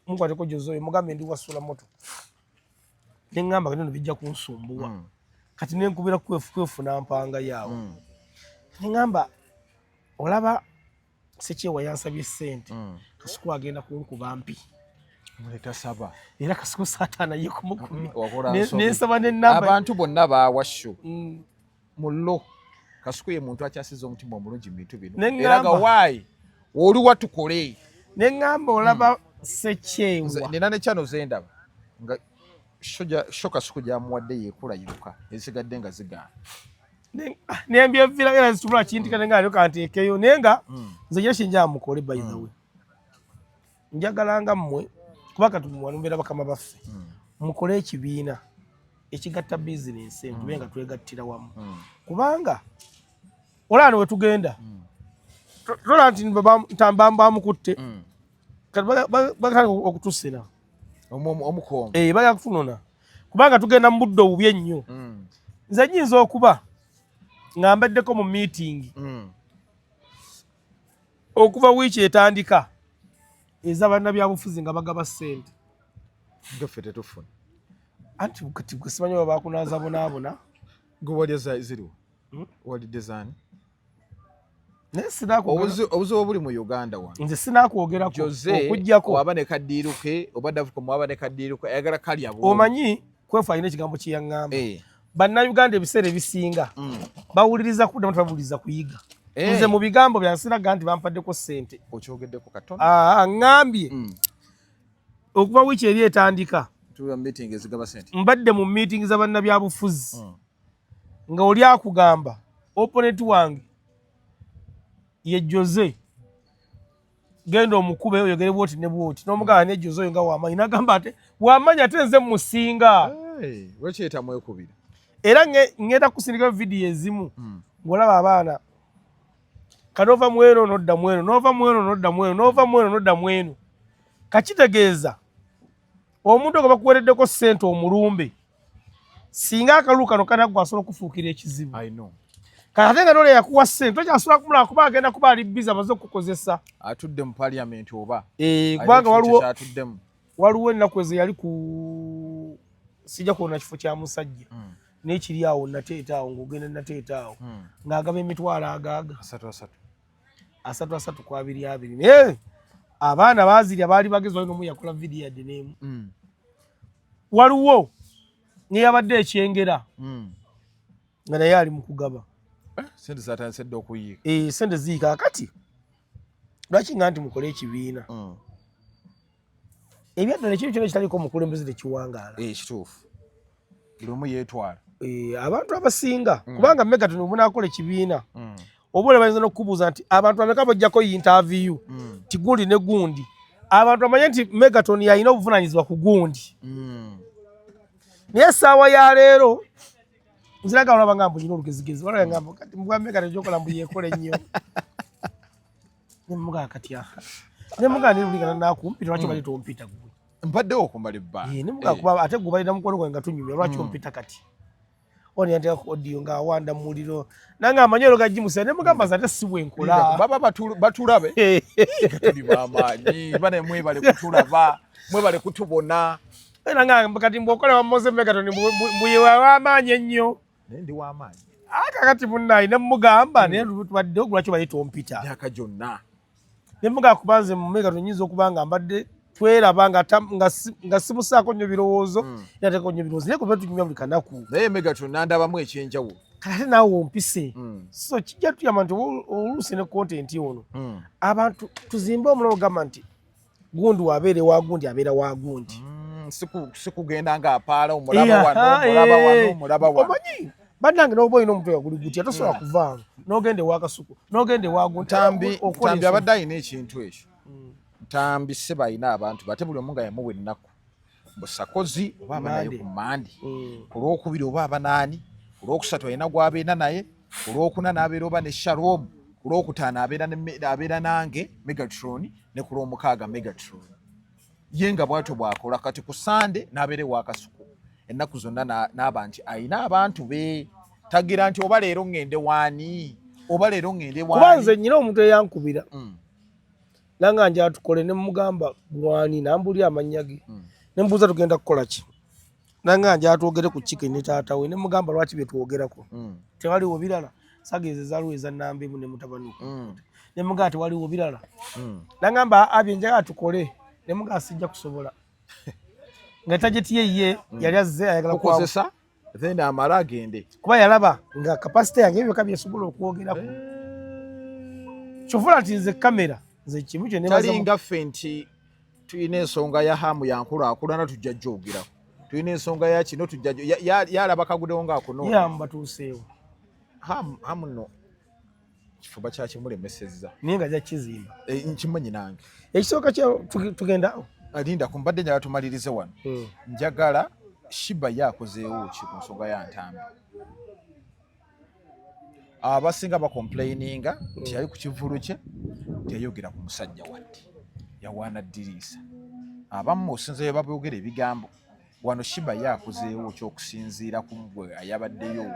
mukwateko Jozoyo mugambe ndi wasula moto ne ngamba kati bijja kunsumbuwa kati nenkubira kwefu nampanga yaawo ne ngamba olaba Sekyewa yansabye ssente Kasuku agenda kunkuba mpi muleta saba era Kasuku Satana ye kumukumi nensaba n'ennamba abantu bonna baawasho mullo Kasuku ye muntu akyasiza omutima omulungi mu bintu bino era nga waayi oli watukole ne ngamba olaba Sekyewa nina ne channel zendaba nga sho Kasuku gyamuwadde yeekula yiruka ezisigadde nga zigaana nembyevira era zitubula kintikane nga alyo kanteekeyo naye nga nze yashinja mukole by the way njagalanga mmwe kubanga tumuwanumbira bakama baffe mukole ekibiina ekigatta bizinensi entube nga twegattira wamu kubanga olano we tugenda tola nti ntambamba mukutte kati bakatandika okutusena omukongo bagala kutunona kubanga tugenda mu budde obubi ennyo nze nyinza okuba nga mbaddeko mu meeting okuva wiiki etandika ez'abannabyabufuzi nga bagaba ssente ngaffe tetufuna anti kati gwe simanyi baba bakunaaza bonaabona gwe wali ziriwo walidde zaani naye sinaakwogerako obuzibu obuli mu Uganda wano nze sinaakwogerako okuggyako waba ne kaddiiruke oba davuko mwaba ne kaddiiruke ayagala kalya bo omanyi kwefu alina ekigambo kye yaŋŋamba bannayuganda ebiseera ebisinga bawuliriza kudda mu tebawuliriza kuyiga nze mu bigambo byansiraga nti bampaddeko ssente okyogeddeko katono ŋŋambye okuva wiiki eri etandika mbadde mu meeting z'abannabyabufuzi nga oli akugamba opponent wange ye Jose genda omukube oyogere bwoti ne bwoti n'omugamba ne Jose oyo nga wamanyi n'agamba ate wamanyi ate nze musinga wekyeta mwekubira era ngenda kusindika vidiyo ezimu ng'olaba abaana kanova mweno nodda mweno nova mweno nodda mweno nova mweno nodda mweno kakitegeeza omuntu ogwo bakuwereddeko ssente omulumbe singa akalulu kano kanaggwa asobola okufuukira ekizibu kati ate nga nole yakuwa ssente tokyasobola kumulaba kuba agenda kuba ali biza amaze okukozesa atudde mu paliamenti oba kubanga waliwo ennaku ezo yali ku sijja kuwona kifo kya musajja n'ekiri awo nateeta awo ng'ogenda nateeta awo ng'agaba emitwalo agaaga 3 ku 2 naye abaana baazirya baali bagezi wali n'omu yakola vidiyo yadde n'emu waliwo neyabadde ekyengera nga naye ali mu kugaba sente zatandise okuyiika sente ziyiika kati lwaki nga nti mukole ekibiina ebyaddala ekintu kyona ekitaliko omukulembeze tekiwangaala kituufu buli omu yeetwala abantu abasinga kubanga Megaton omunaakola ekibiina oba ole bayinza n'okukubuuza nti abantu bameka bajjako interview ti gundi ne gundi abantu bamanye nti Megaton yalina obuvunaanyizibwa ku gundi naye essaawa ya leero nziraga olaba nga mbu nyina olugezigezi wala ngamba kati mbwa Megaton gyokola mbu yeekole nnyo nemugaa kati nemugaa neruligana nakumpita lwaki bali tompita gwe mbaddewo okumbala ebbanga nemugaa kuba ate gwe balina mukono gwe nga tunyumya lwaki ompita kati oni yateka audio nga awanda muliro nanga amanyero gajimusa ne mugamba ate si bwenkola baba batulabe tuli bamaanyi bane mwe bale kutulaba mwe bale kutubona nanga kati mbokola wa Mose Megaton mbuye w'amaanyi ennyo ndi w'amaanyi aka kati munnayi ne mugamba ne tubadde ogulaki bayita ompita yaka jonna ne muga kubanze mu Megaton nyinza okubanga mbadde tweraba nga simusaako nnyo birowoozo yateeko nnyo birowoozo naye kuba tunyumya buli kanaku naye Megaton nandabamu ekyenjawulo kati naawe ompise so kijja tuyamba nti oluusi ne kontenti ono abantu tuzimbe omulomo gamba nti gundi wabeere wa gundi abeera wa gundi sikugenda ng'apaala omulaba wano omulaba wano omanyi bannange n'oba olina omutwe guli gutya tosobola kuvaanga n'ogende wa Kasuku n'ogende wa gundi Ntambi abadde alina ekintu ekyo Ntambi se balina abantu bate buli omu nga yamuwa ennaku busakozi oba aba naye ku Mandi olwokubiri oba aba naani olwokusatu alina gw'abeera naye olwokuna n'abeera oba ne Shalom olwokutaano abeera nange Megatron ne ku lwomukaaga Megatron ye nga bwatyo bwakola kati ku Sande n'abeere wa Kasuku ennaku zonna n'aba nti ayina abantu be tagira nti oba leero ngende waani oba leero ngende kubanze nyina omuntu eyankubira nanga nje atukole ne mugamba gwani nambuli amannya ge ne mbuuza tugenda kukola ki nanga nje atwogere ku chicken ne taata we ne mugamba lwaki bye twogerako tewaliwo birala sageze zaluwe za nambe mu ne mutabanuko ne mugamba tewaliwo birala nangamba abye njaga atukole ne mugamba sijja kusobola nga tajeti ye yali azze ayagala kukozesa then amala agende kuba yalaba nga capacity yange ebyo kabye sobola okwogerako chofula tinze kamera nze kimu kye nebaza talinga fenti tuyina ensonga ya hamu yankulaakulana tujja jogera tuyina ensonga ya kino tujja yalaba kagudewo ngaakuno yamba tuuseewo hamu no kifuba kyakimulemesezza naye nga ajja kizimba nkimanyi nange ekisooka tugenda alinda kumbadde njala tumalirize wano njagala Shiba yakozeewo ki ku nsonga ya Ntambi abasinga bakomplaininga nti yali ku kivulu kye teyayogera ku musajja wadde yawaana Diriisa abamu osinzeeyo baboogera ebigambo wano Shiba yakozeewo ky'okusinziira ku gwe ayabaddeyo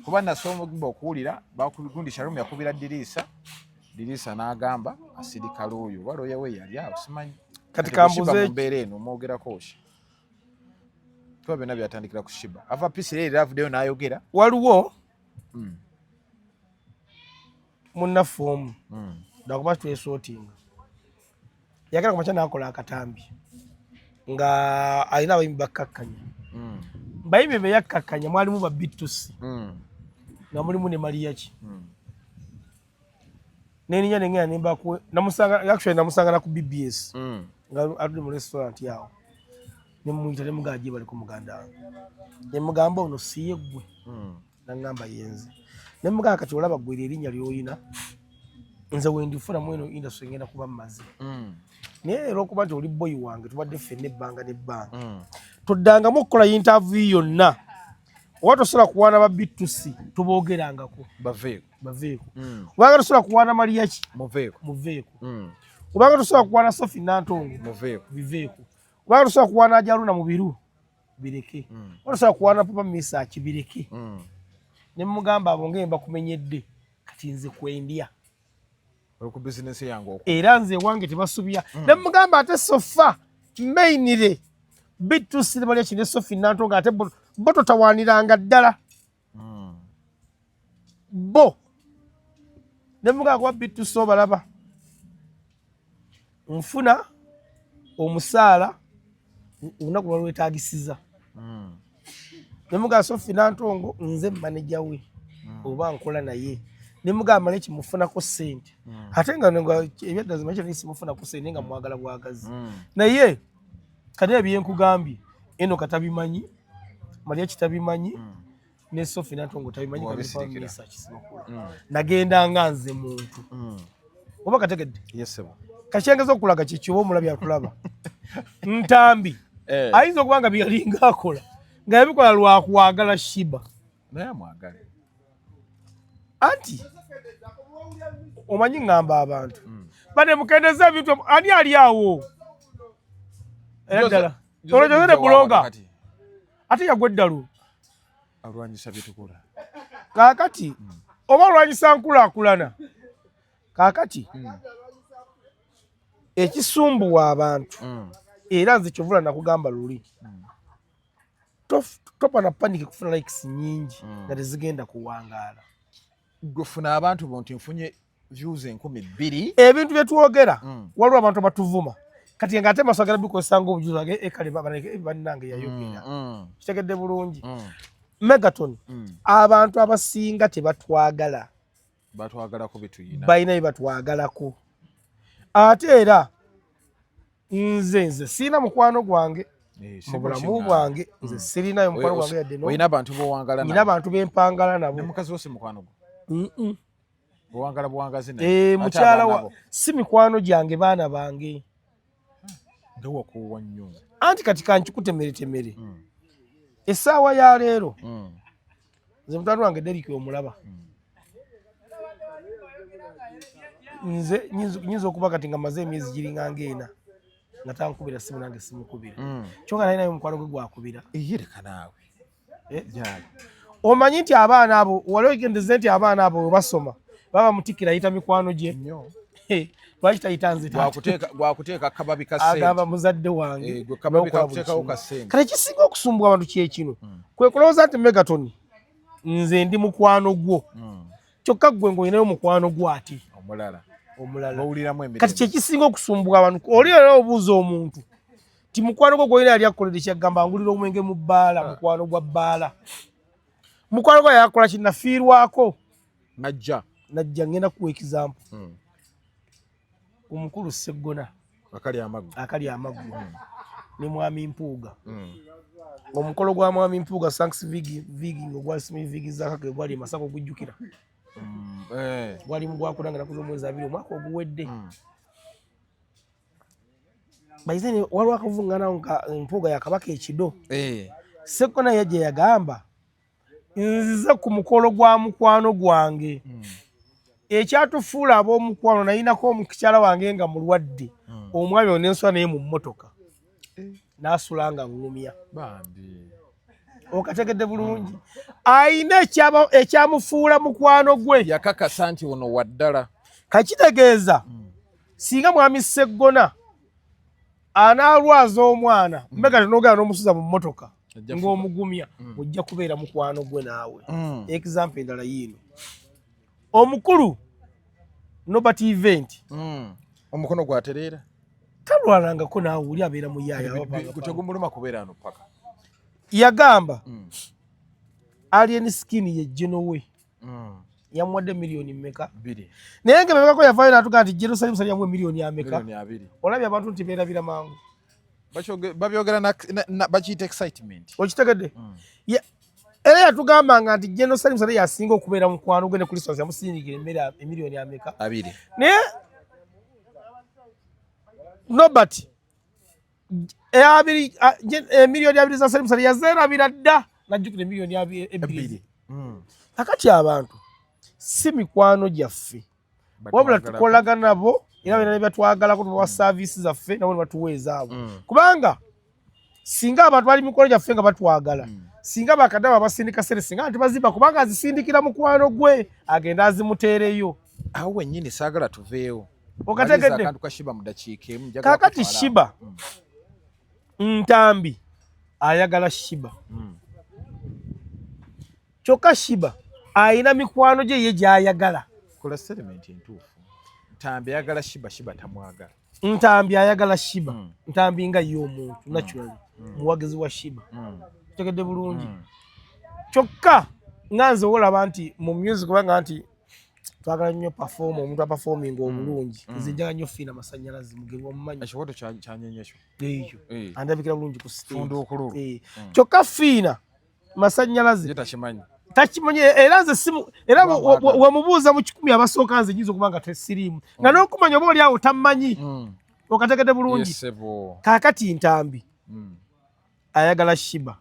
kuba nasoma ogimba okuwulira bakugundi Shalom yakubira Diriisa n'agamba asirikale oyo waloya we yali awo simanyi kati kambuze mbeera eno omwogerako ki tuba byonna byatandikira ku Shiba ava pisi leero avuddeyo n'ayogera waliwo munnafoomu dakuba twesortinga yagala kumakya nakola akatambi nga alina abayimbi bakkakkanya bayimbi be yakkakkanya mwalimu ba Bitusi nga mulimu ne Maliyaki neninya nengena nembakuwe namusanga na ku BBS nga atudde mu restaurant yawo nemuyita nemugaaji bali ku muganda wange nemugamba ono siye gwe nangamba yenze nemugamba kati olaba gwe erinnya lyoyina nze wendifuna mweno industry ngenda kuba mmaze naye leero okuba nti oli boyi wange tubadde ffenna ebbanga nebbanga toddangamu okukola interview yonna oba tosobola kuwaana ba Bitusi tuboogerangako baveeko obanga tosobola kuwaana Maliyaki muveeko obanga tosobola kuwaana Sophie Nantongo biveeko obanga tosobola kuwaana Ajaluna mu biru bireke obanga tosobola kuwaana Papa Misaaki bireke ne mugamba abo ngemba kumenyedde kati nze kwendya ku business yange era nze wange tebasubya ne mugamba ate sofa mainire Bitusi ne Maliyaki ne Sophie Nantongo ate bo totawaaniranga ddala bo ne mugamba kuba Bitusi obalaba nfuna omusaala olunaku lwalwetaagisiza ne mugamba Sophie Nantongo nze manager we oba nkola naye ne mugamba Maliyaki mufunako ssente ate nga ebyaddazi Maliyaki nisi mufunako ssente nga mwagala bwagazi naye kati ebyenkugambye eno katabimanyi Maliyaki tabimanyi ne Sophie Nantongo tabimanyi kabisa kisimukula nagenda nga nze muntu oba kategedde kakyengeza okulaga kikyo omulabi akulaba Ntambi ayinza okuba nga byalinga akola nga yabikola lwakwagala Shiba naye amwagale anti omanyi ngamba abantu bane mukendeza ebintu ani ali awo ddala olojogere bulonga ate yagwa eddalu alwanyisa byetukola kaakati oba olwanyisa nkulaakulana kaakati ekisumbuwa abantu era nze kyovula nakugamba luli topa na paniki kufuna likes nyingi nga tezigenda kuwangaala gufuna abantu bo nti nfunye views 2,000 ebintu byetwogera waliwo abantu batuvuma kati nga ate masagala bikozesa ng'obujuzi bwange ekale bannange yayogera kitegedde bulungi Megaton abantu abasinga tebatwagala batwagalako bituyina balina bye batwagalako ate era nze sirina mukwano gwange mu bulamu bwange nze sirinayo mukwano gwange yadde olina abantu bowangala nina abantu bempangala nabo ne mukazi wose mukwano gwo bowangala buwangazi mukyala wa si mikwano gyange baana bange ndewakuwa nnyo anti kati kankikutemeretemere essaawa ya leero nze mutwalo wange Derrick omulaba nze nyinza okuba kati nga maze emyezi giringa ng'ena nga tankubira simu nange simukubira kyonga naye naye omukwano gwe gwakubira yereka naawe omanyi nti abaana abo wali ogendeze nti abaana abo we basoma baba mutikira ayita mikwano gye nnyo lwaki tayita nze gwakuteeka kababi ka ssente agamba muzadde wange kababi kakuteekawo ka ssente kale kisinga okusumbwa abantu kyekino kwe kulowooza nti Megaton nze ndi mukwano gwo kyokka ggwe ng'olinayo mukwano gwo ate omulala bawuliramu emirembe kati kyekisinga okusumbwa abantu oli era obuuza omuntu ti mukwano gwo gwolina yali akolera ekyagamba angulira omwenge mu bbaala mukwano gwa bbaala mukwano gwo yakola kinafiirwako najja ngenda kuwa ekizampu omukulu Sseggona akali amaggu ne mwami Mpuuga omukolo gwa mwami Mpuuga Sanks Vigi ogwasimi Vigi zakake gwali Masaka ogujjukira gwali mu gwakulangana kuzo mwezi 2 omwaka oguwedde baizeni waliwo akavungana nga Mpuuga yakabaka ekido Sseggona yajja yagamba nziza ku mukolo gwa mukwano gwange ekyatufuula ab'omukwano nayinako omukyala wange nga mulwadde omwami onenswa naye mu mmotoka n'asula nga ngumya okategedde bulungi ayina ekyamufuula mukwano gwe yakakasa nti ono waddala kakitegeeza singa mwami Sseggona anaalwaza omwana Megaton n'ogenda n'omusuza mu mmotoka ng'omugumya ojja kubeera mukwano gwe naawe example endala yiino omukulu Norbert Event omukono gwatereera talwalangako naawe oli abeera mu yaaya tegumuluma kubeera ano paka yagamba alien skin ye Geno we yamuwadde miliyoni mmeka 2 naye nga bebekako yavaayo n'atugaa nti Jerusalem sali yamuwe miliyoni ameka olabye abantu nti beerabira mangu babyogera bakiyita excitement okitegedde era yatugambanga nti Jerusalem sali yasinga okubeera mukwano gwe ne Kristo yamusindigira emiliyoni ameka 2 naye Norbert emiliyoni 2 za Salim Sali yazerabira dda najjukira emiliyoni 2 kakati abantu si mikwano gyaffe wabula tukolagana nabo era bena byatwagalako tubawa service zaffe nabo batuweezaabo kubanga singa abantu bali mikwano gyaffe nga batwagala singa bakadaba basindika sere singa nti bazimba kubanga azisindikira mukwano gwe agenda azimuteereyo awo wennyini saagala tuveewo okategedde kakati Shiba Ntambi ayagala Shiba kyokka Shiba ayina mikwano gye ye gy'ayagala kola settlement entuufu Ntambi ayagala Shiba tamwagala Ntambi ayagala Shiba Ntambi nga ye omuntu naturally muwagizi wa Shiba tegedde bulungi kyokka nganze olaba nti mu music kubanga nti twagala nnyo perform omuntu aperforming omulungi nze njagala nnyo fiina masannyalaze mugenzi omumanyi ekikoto kyanyenyesho ekyo andabikira bulungi ku stage kyokka fiina masannyalaze takimanyi era nze simu era wamubuuza mu 10 abasooka nze nyinza okuba nga tesiriimu nga n'okumanya oba oli awo tammanyi okategedde bulungi kaakati Ntambi ayagala Shiba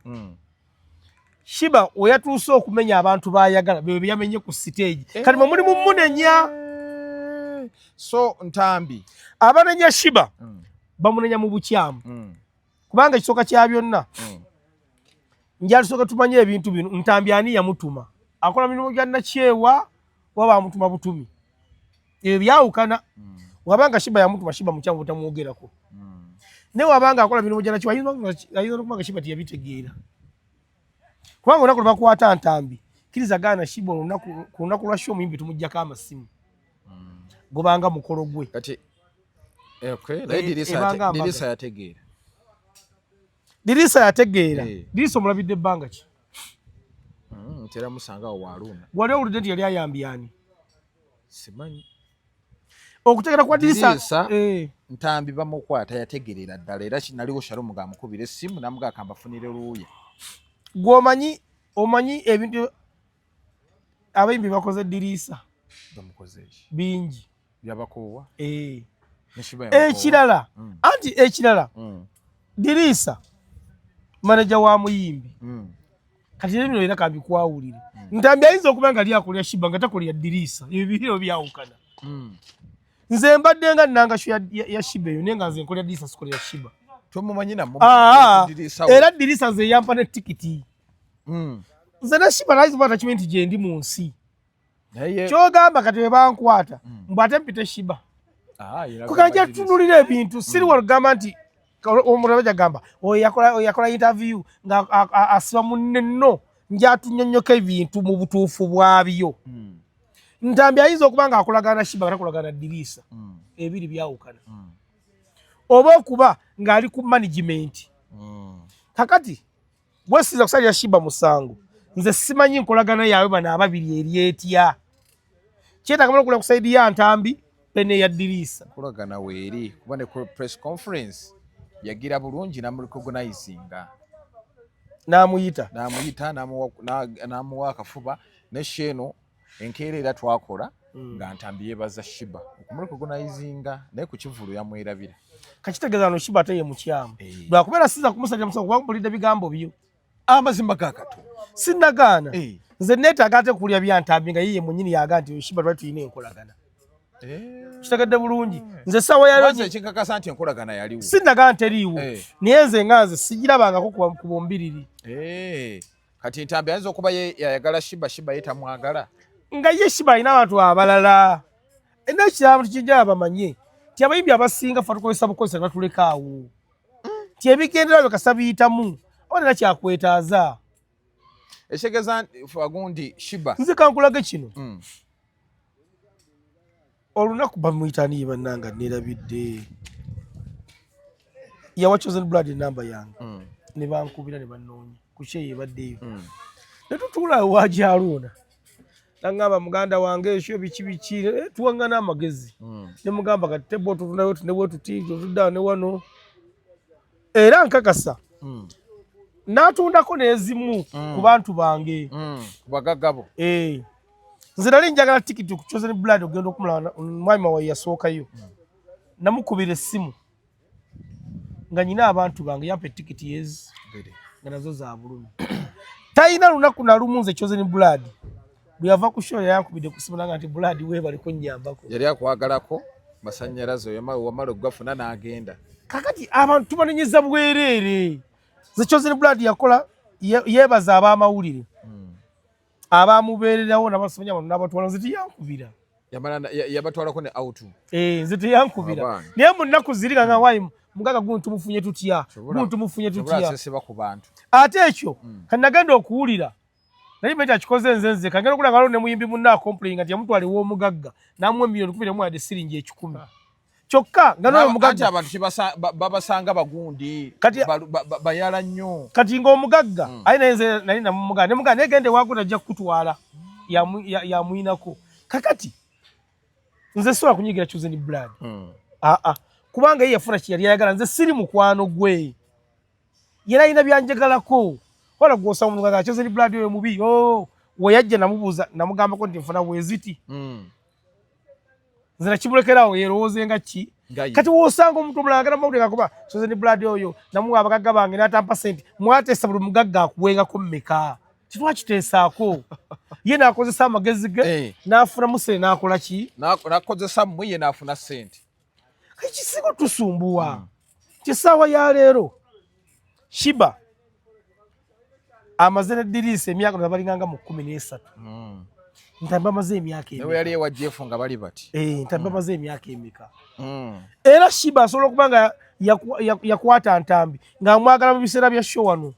Shiba oyatuuse okumenya abantu bayagala bebe yamenye ku stage kati muli mu munenya so Ntambi abanenya Shiba bamunenya mu bukyamu kubanga ekisooka kya byonna njalisooka tumanye ebintu bino Ntambi ani yamutuma akola mirimu gya nakyewa waba amutuma butumi ebyo byawukana wabanga Shiba yamutuma Shiba mukyamu butamwogerako ne wabanga akola mirimu gya nakyewa ayinza okubanga Shiba tiyabitegeera kubanga olunaku lwebakwata Ntambi kiriza gaana Shiba ku lunaku lwa show muyimbi tumuggyako amasimu gobanga mukolo gwe kati Dirisa yategeera Dirisa omulabidde ebbanga ki ntera musanga awo Waluna wali owulidde nti yali ayambyani simanyi okutegeera kwa Dirisa Ntambi bamukwata yategeerera ddala era kinaliwo Shalom gamukubira essimu namugamba afunire luuya omanyi ebintu abayimbi bakoze Dirisa bingi byabakoowa ekirala anti ekirala Dirisa manager wa muyimbi kati bino era kabikwawulire Ntambi ayinza okuba nga lyakulya Shiba nga takulya Dirisa ebyo byawukana nze mbadde nga nangasho ya Shiba eyo naye nga nze nkolya Dirisa sikolya Shiba tomumanyi namwe era Dirisa nze yampa ne tikiti nze ne Shiba nayiza attachment gye ndi mu nsi kyogamba kati webankwata mbwate mpite Shiba kukanja tunulira ebintu siri walugamba nti omuntu abaja gamba yakola interview nga asiba munne nno njatunyonyoka ebintu mu butuufu bwabyo Ntambi ayinza okuba nga akolagana Shiba katakolagana Dirisa ebiri byawukana oba okuba ng'ali ku management kakati bwesiza kusalira Shiba musango nze simanyi nkolagana yawe bano ababiri eri etya kyetaaga okula ku side ya Ntambi pene ya Dirisa kulagana weeri kuba ne press conference yagira bulungi namurecognizinga namuyita namuwa akafuba ne sheno enkeerera twakola nga Ntambi yebaza Shiba okumurecognizinga naye ku kivulu yamwerabira kakitegeeza no Shiba teye mukyamu lwakubeera siza kumusajja musango kuba mpulidde bigambo byo amazimba gakato sinnagaana nze neetaaga ate kulya bya Ntambi nga yiye munyini yaga nti Shiba twali tulina enkolagana kitegedde bulungi nze sawa yalonye ekinkakasa nti enkolagana yaliwo sinnagaa nteriiwo naye nze nga nze sigirabangako ku bombiriri kati Ntambi ayinza okuba yayagala Shiba yetamwagala nga ye Shiba alina abantu abalala nekiramu tikijja bamanye ti abayimbi abasinga fa tukozesa bukozesa batuleka awo ti ebigendera byokasa biyitamu oba kyakwetaaza ekitegeeza fagundi Shiba nze kankulage kino olunaku bamuyitaniye bannanga neerabidde yawa Chosen Blood enamba yange ne bankubira ne bannoonya ku kye yebaddeyo ne tutuula wajaluuna nangamba muganda wange ekyo biki tuwangana amagezi ne mugamba kati tebo tutunayo tunebwe tuti tudda ne wano era nkakasa natundako n'ezimu ku bantu bange bagagabo nze nali njagala tikiti ku Chosen Blood ogenda okumulaba mwami wawe yasookayo namukubira essimu nga nyina abantu bange yampa tikiti yezi nga nazo za bulumi talina lunaku na lumu nze Chosen Blood bwe yava ku show yankubidde ku ssimu nanga nti Blood weebaliko nnyambako yali akwagalako masannyalaze wamala ogafuna n'agenda kakati abantu tubanenyeza bwereere nze Chosen Blood yakola yeebaza ab'amawulire abamubeererawo nabasomanya bano n'abatwala nze teyankubira yabatwalako ne out nze teyankubira naye mu nnaku ziri nga waayi mugaga guno tumufunye tutya ku bantu ate ekyo kanagenda okuwulira naye beta kikoze nze kangenda okulanga lwo ne muyimbi munna akomplainga nti yamutwala ew'omugagga n'amuwa emiliyoni 10 yadde siringi 10 kyokka nga n'oyo omugagga abantu babasanga bagundi bayala nnyo kati ng'omugagga ayi nze nali namumuganda ne muganda negende waago najja kukutwala yamuyinako kakati nze sobola kunyigira Chosen Blood kubanga ye yafuna kye yali ayagala nze siri mukwano gwe yera alina byanjagalako wala gwosanga omuntu nga Chosen Blood oyo mubi we yajja namubuuza namugambako nti nfuna bweziti nze nakimulekerawo yerowooze nga ki kati woosanga omuntu omulala agenda mawulire gakuba Chosen Blood oyo namuwa abagagga bange n'atampa sente mwateesa buli mugagga akuwengako mmeka titwakiteesaako ye n'akozesa amagezi ge n'afunamu sente n'akola ki n'akozesa mmwe ye n'afuna sente ekisigo tusumbuwa kisaawa ya leero Shiba amaze ne Dirisa emyaka nabalinganga mu 13 Ntambi amaze emyaka emeka newe yali ewa Jeff nga bali bati Ntambi amaze emyaka emeka era Shiba asobola okuba nga yakwata Ntambi ng'amwagala mu biseera bya show wano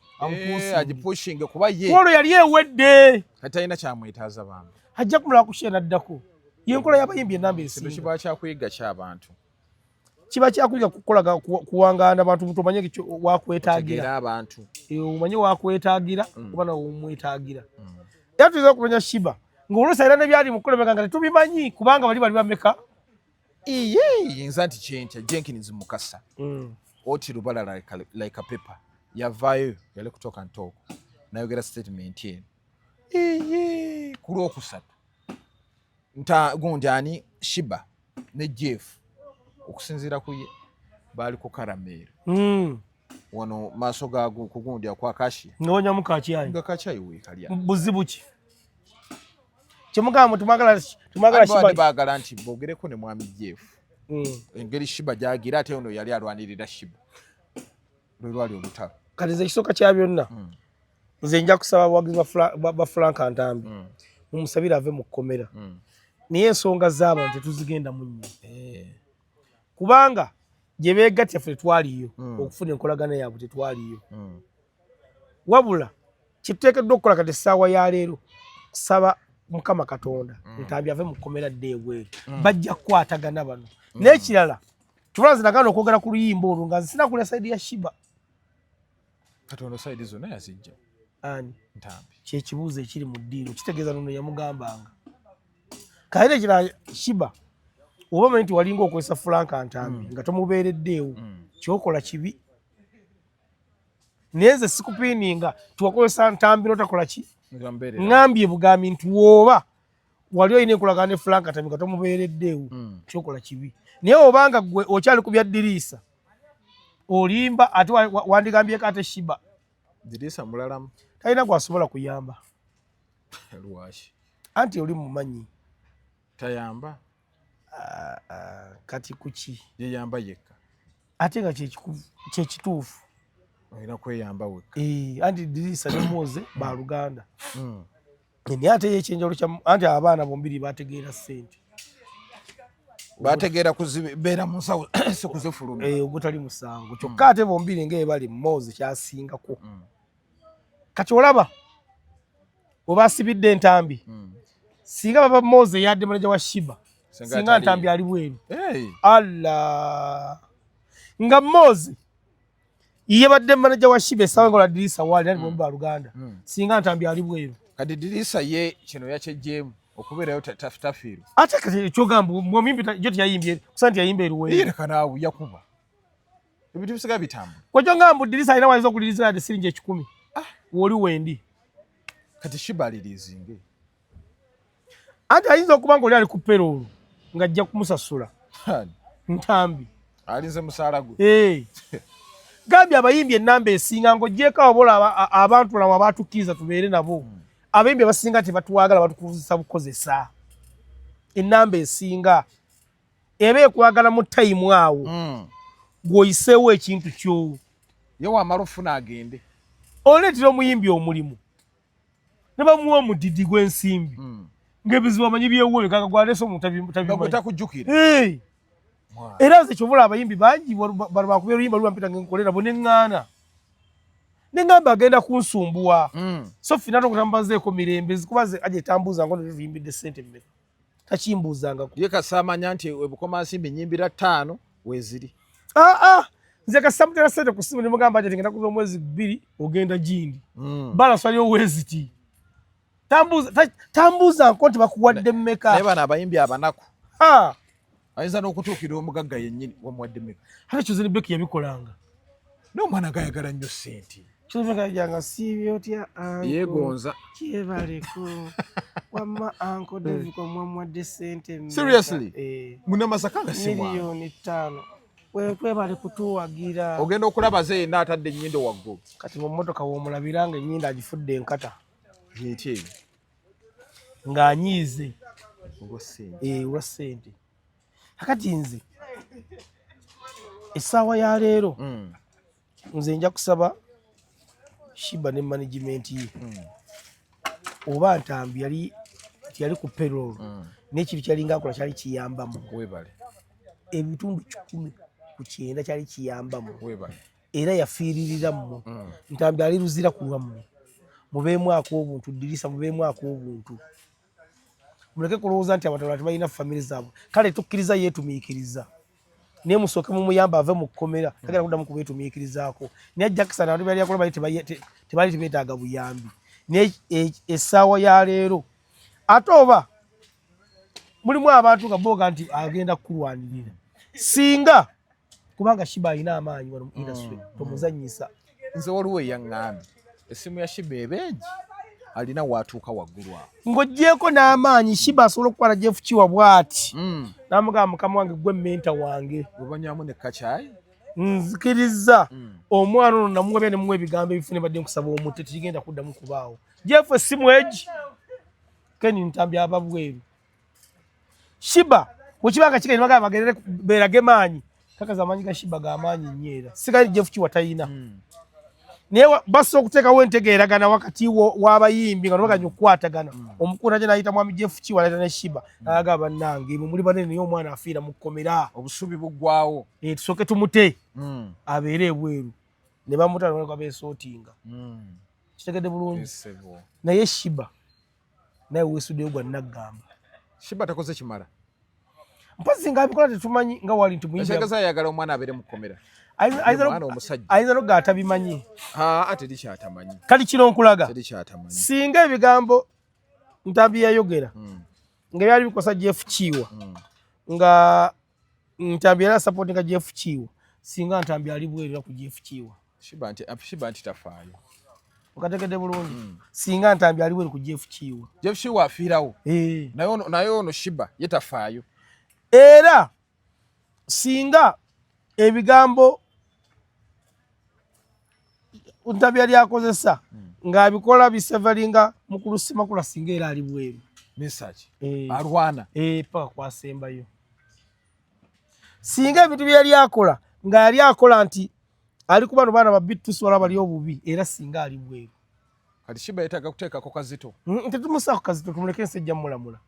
agipushinge kuba ye olwo yali ewedde kati alina kyamwetaaza bantu ajja kumulaba ku show n'addako yenkola y'abayimbi enamba esinga kiba kyakuyiga ky'abantu kiba kyakuyiga kukolaga kuwangaana abantu mutu omanye wakwetaagira abantu omanye wakwetaagira oba nawe omwetaagira era tuyinza okumanya Shiba ng'oluusi alina ne byali mukulemeka nga tetubimanyi kubanga bali bameka yinza nti kyentya Jenkins Mukasa oti lubala like a paper yavaayo yali kutoka ntooko nayogera statement eno ku Lwokusatu gundi ani Shiba ne Jeff okusinziira ku ye baali ku Karameera wano maaso gago kugundi akwa Kashi ngawonyamu kakyayi nga kakyayi weekalya buzibu ki kyemugamba tumagala Shiba baagala nti bogereko ne mwami Jeff engeri Shiba gyagira ate ono yali alwanirira Shiba lwe lwali olutalo kati nze ekisooka kya byonna nze nja kusaba abawagizi ba Frank Ntambi mumusabira ave mu kkomera niye ensonga z'abantu tetuzigenda mu nnyo kubanga gye beegattya ffe tetwaliyo okufuna enkolagana yaabwe tetwaliyo wabula kituteekeddwa okukola kati essaawa ya leero kusaba Mukama Katonda Ntambi ave mu kkomera dde ebweru bajja kukwatagana bano n'ekirala tulanze nagana okwogera ku luyimba olwo nga nsina kulya sayidi ya Shiba Katonda sayidi zonna yazijja ani Ntambi kyekibuuzo ekiri mu ddiiro kitegeeza nono yamugambanga kayire kira Shiba oba manyi nti walinga okwesa Franka Ntambi nga tomubeereddeewo kyokola kibi neze sikupininga tuwakozesa Ntambi notakola ki ngambye bugambi nti woba wali oyina enkolagana ne Franka Ntambi nga tomubeereddeewo kyokola kibi naye obanga gwe okyali ku bya ddirisa olimba ate wandigambyeko ate Shiba ddirisa mulalamu talina gwasobola kuyamba lwaki anti oli mumanyi tayamba kati kuki yeyamba yekka ate nga kyekituufu olina kweyamba wekka anti ddirisa ne Moze baluganda naye ate yekyenjalo anti abaana bombiri bategeera ssente bategeera kuzibeera mu nsawo si kuzifuluma ogutali musango kyokka ate bombiri ng'ebali Moze kyasingako kati olaba oba asibidde Entambi singa baba Moze yadde manaja wa Shiba singa Ntambi ali bweru alla nga Moze iye badde manaja wa Shiba essaawa ngola ddirisa wali ali bombi baluganda singa Ntambi ali bweru kati ddirisa ye kino yakyejjeemu okubeerayo tafiiru ate kati ekyogamba mwomimbi jo teyayimbye kusa nti yayimba eruweero yereka naawe yakuba ebintu bisiga bitambula kwekyo ngamba ddirisa alina wayinza okuliriza yadde siringi 10 woli wendi kati Shiba alirizinge anti ayinza okuba nga oli ali ku peroolo ng'ajja kumusasula Ntambi alinze musaala gwe gambye abayimbi ennamba esinga ng'oggyeko abola abantu labo abaatukkiriza tubeere nabo abayimbi abasinga tebatuwagala batukozesa bukozesa ennamba esinga eba ekwagala mu tayimu awo gw'oyiseewo ekintu kyo ye wamala ofuna agende oleetera omuyimbi omulimu ne bamuwa omudidi gw'ensimbi ng'ebizibu amanyi byewuwe kaka gwaleese omuntu tabitakujjukira era nze kyobula abayimbi bangi bano bakubya oluyimba lwampita ngenkolera bo neŋŋaana neŋŋamba agenda kunsumbuwa so fina tokutambazeeko mirembe zikubaze aje tambuuza ngo netuyimbidde ssente mmeka takimbuuzangako ye kasaamanya nti ebukomansimbi nyimbira 5 weeziri nze kasamutera ssente ku ssimu nemugamba nti ngenda kuza omwezi 2 ogenda gindi balaswali owezi ti tambuuza nko nti bakuwadde mmeka naye bano abayimbi abanaku ayinza n'okutuukira omugagga yennyini wamuwadde mmeka ate kyozeni beki yabikolanga n'omwana gayagala nnyo ssente kyozengajanga siibye otya yeegonza kyebaleko wamma anko deviko mwamuwadde ssente seriously munamasaka nga si miliyoni 5 wekwebale kutuwagira ogenda okulabaze yenna atadde ennyindo waggulu kati mu mmotoka woomulabiranga ennyindo agifudde enkata yetyeyo ng'anyiize olwa ssente kakati nze essaawa ya leero nze nja kusaba Shiba ne management ye oba Ntambi yali ku payroll n'ekintu kyalinga akola kyali kiyambamu ebitundu 19 kyali kiyambamu era yafiiririra mmwe Ntambi ali luzira ku lwammwe mubeemu ak'obuntu ddirisa mubeemu ak'obuntu muleke kulowooza nti abantu tebalina famire zaabwe kale tukkiriza yeetumiikiriza naye musooke mumuyamba ave mu kkomera tagenda kuddamu kubeetumiikirizaako naye Jackson abantu bali akola tebaali tebeetaaga buyambi naye essaawa ya leero ate oba mulimu abantu nga booga nti agenda kukulwanirira singa kubanga Shiba alina amaanyi wano mu industry tomuzannyisa nze waliwo eyaŋŋambye essimu ya Shiba ebengi alina watuuka waggulu awo ng'oggyeko n'amaanyi Shiba asobola okukwala Jeff Kiwa bw'ati n'amugamba mukama wange gwe menta wange webanywamu ne kacaayi nzikiriza omwana ono namuwabya ne muwa ebigambo ebifune badde nkusaba omutte tekigenda kuddamu kubaawo Jeff essimu egi Ken Ntambi aba bweru Shiba bwekibanga kigenda bagamba bagendere beerage maanyi kakaza amaanyi ga Shiba ga maanyi nnyo era sigali Jeff Kiwa tayina naye basa okuteekawo entegeeragana wakati w'abayimbi nga nobaganya okukwatagana. Omukulu najja n'ayita mwami Jeff Kiwa n'ayita ne Shiba n'agamba bannange mwe muli banene naye omwana afiira mu kkomera obusubi buggwawo tusooke tumute abeere ebweru ne bamutwala ne beesootinga kitegedde bulungi naye Shiba naye weesuddeyo gwa naggamba Shiba takoze kimala mpozzi ng'abikola tetumanyi nga wali nti muyimbi ayagala omwana abeere mu kkomera ayinza noga atabimanyi ate likyatamanyi kali kino nkulaga singa ebigambo Ntambi yayogera nga byali bikosa Jeff Kiwa nga Ntambi yali supportinga Jeff Kiwa singa Ntambi ali bwerera ku Jeff Kiwa Shiba nti tafaayo okategedde bulungi singa Ntambi ali bwerera ku Jeff Kiwa afiirawo naye ono Shiba ye tafaayo era singa ebigambo Ntambi yali akozesa ng'abikola bisevalinga mukulu Simakula singa era ali bweru message arwana paka kwasembayo singa ebintu byali akola nga yali akola nti ali ku bano baana babitusola bali obubi era singa ali bweru kati Shiba yetaaga kuteekako kazito tetumusaako kazito tumuleke ensejja mulamula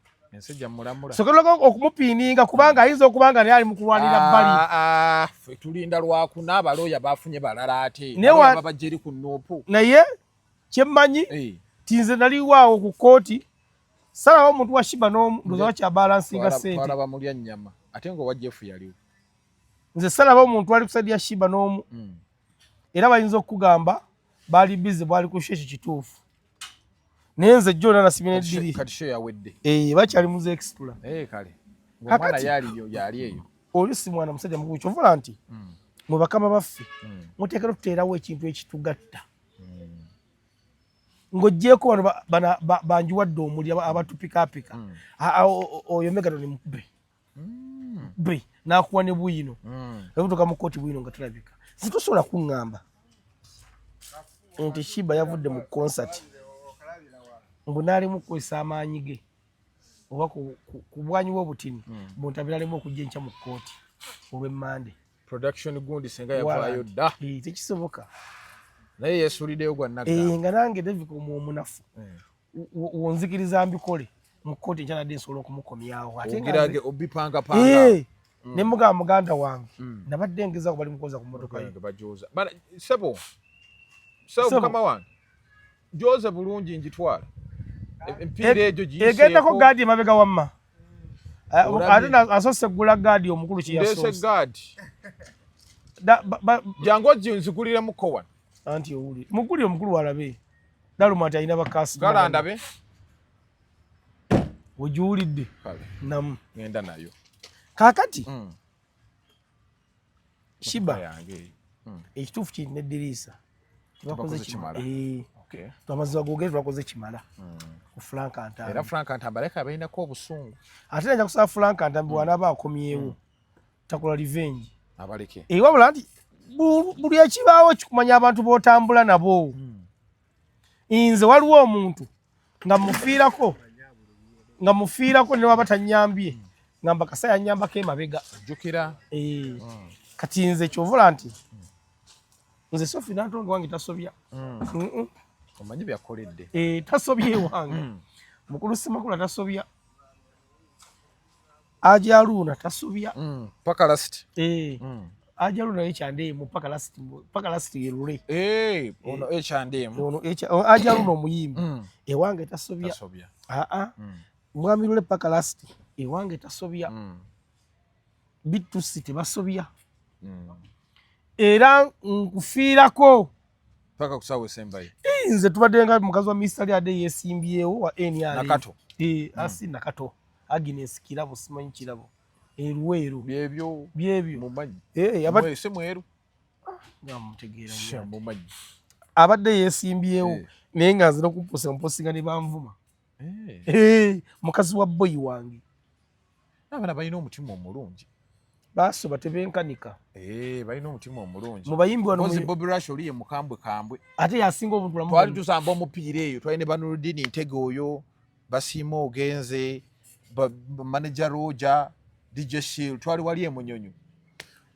sokola okumupiininga kubanga ayinza okubanga naye ali mu kulwanira bbali ffe tulinda lwakuna abalooya bafunye balala ate babajeri ku Nuupu naye kyemmanyi tinze naliwaawo ku kooti salawo omuntu wa Shiba ndoza wakyabalansinga ssente twalaba mulya nnyama ate nga owa Jeff yaliwo nze salaba omuntu ali kusadi ya Shiba n'omu era bayinza okugamba baali bize bwali ku sheki kituufu naye nze jjo nasibye n'eddiri kati sho yawedde bakyali muze extra kale ng'omwana yali eyo oli si mwana musajja mukulu kyovula nti mu bakama baffe muteekera okuteerawo ekintu ekitugatta ng'oggyeko bano banjiwadde omuli abatupikaapika oyo Megadon mukube be n'akuwa ne bwino ebutuka mu kooti bwino nga tulabika situsobola kuŋŋamba nti Shiba yavudde mu concert mbu n'alimu kukozesa amaanyi ge oba ku bwanyi bw'obutini mbu Ntambi n'alimu okujja enkya mu kkooti olw'emmande production gundi senga yavaayo dda tekisoboka naye yeesuuliddeyo gwa naggamba nga nange David omunafu wonzikiriza mbikole mu kkooti enkyanadde nsobola okumukomyawo ogirage obipangapanga ne mugamba muganda wange nabadde ngezaako bali mukoza ku mmotoka ye bajooza sebo mukama wange jooze bulungi njitwala empiira egyo egendako gaadi emabega wamma ate asoose eggula gaadi omukulu kiyasoose gaadi jangu oginziguliremukko wano anti owuli muguli omukulu walabe daluma nti alina bakasi gala ndabe ogiwulidde namu ngenda nayo kaakati Shiba ekituufu kiri n'eddiriisa tebakoze kimala twamaziba googere twakoze kimala ku Frank Ntambi era Frank Ntambi aleka abalinako obusungu ate najja kusaba Frank Ntambi wanaaba akomyewo takola revenge abaleke wabula nti buli ekibaawo kikumanya abantu b'otambula nabo nze waliwo omuntu nga mufiirako ne waba tannyambye ngamba kasa yannyambako emabega jjukira kati nze kyovula nti nze Sophie Nantonga wange tasobya omanyi byakoledde tasobye wange mukulu Simakula tasobya Ajaluuna tasobya paka last Ajaluuna ekyandeemu paka last yerule ono ekyandeemu Ajaluuna omuyimbi ewange tasobya mwami lule paka last ewange tasobya bitusi tebasobya era nkufiirako paka kusawe sembayo nze tubadde nga mukazi wa Mr. Ade yeesimbyewo wa NRA nakato asi nakato Agnes Kirabo simanyi kirabo eruweru byebyo mumanyi mwese mweru nyamutegeera mumanyi abadde yeesimbyewo naye nga nze nokumposinga ne banvuma mukazi wa boyi wange abana balina omutima omulungi basoba tebenkanika balina omutima omulungi mu bayimbi wano Bobby Rush oli ye mukambwe ate yasinga obuntu bulamu twali tusamba omupiira eyo twali ne Banurudini Ntege oyo Basiima Ogenze manager Roger DJ Shield twali wali emunyonyo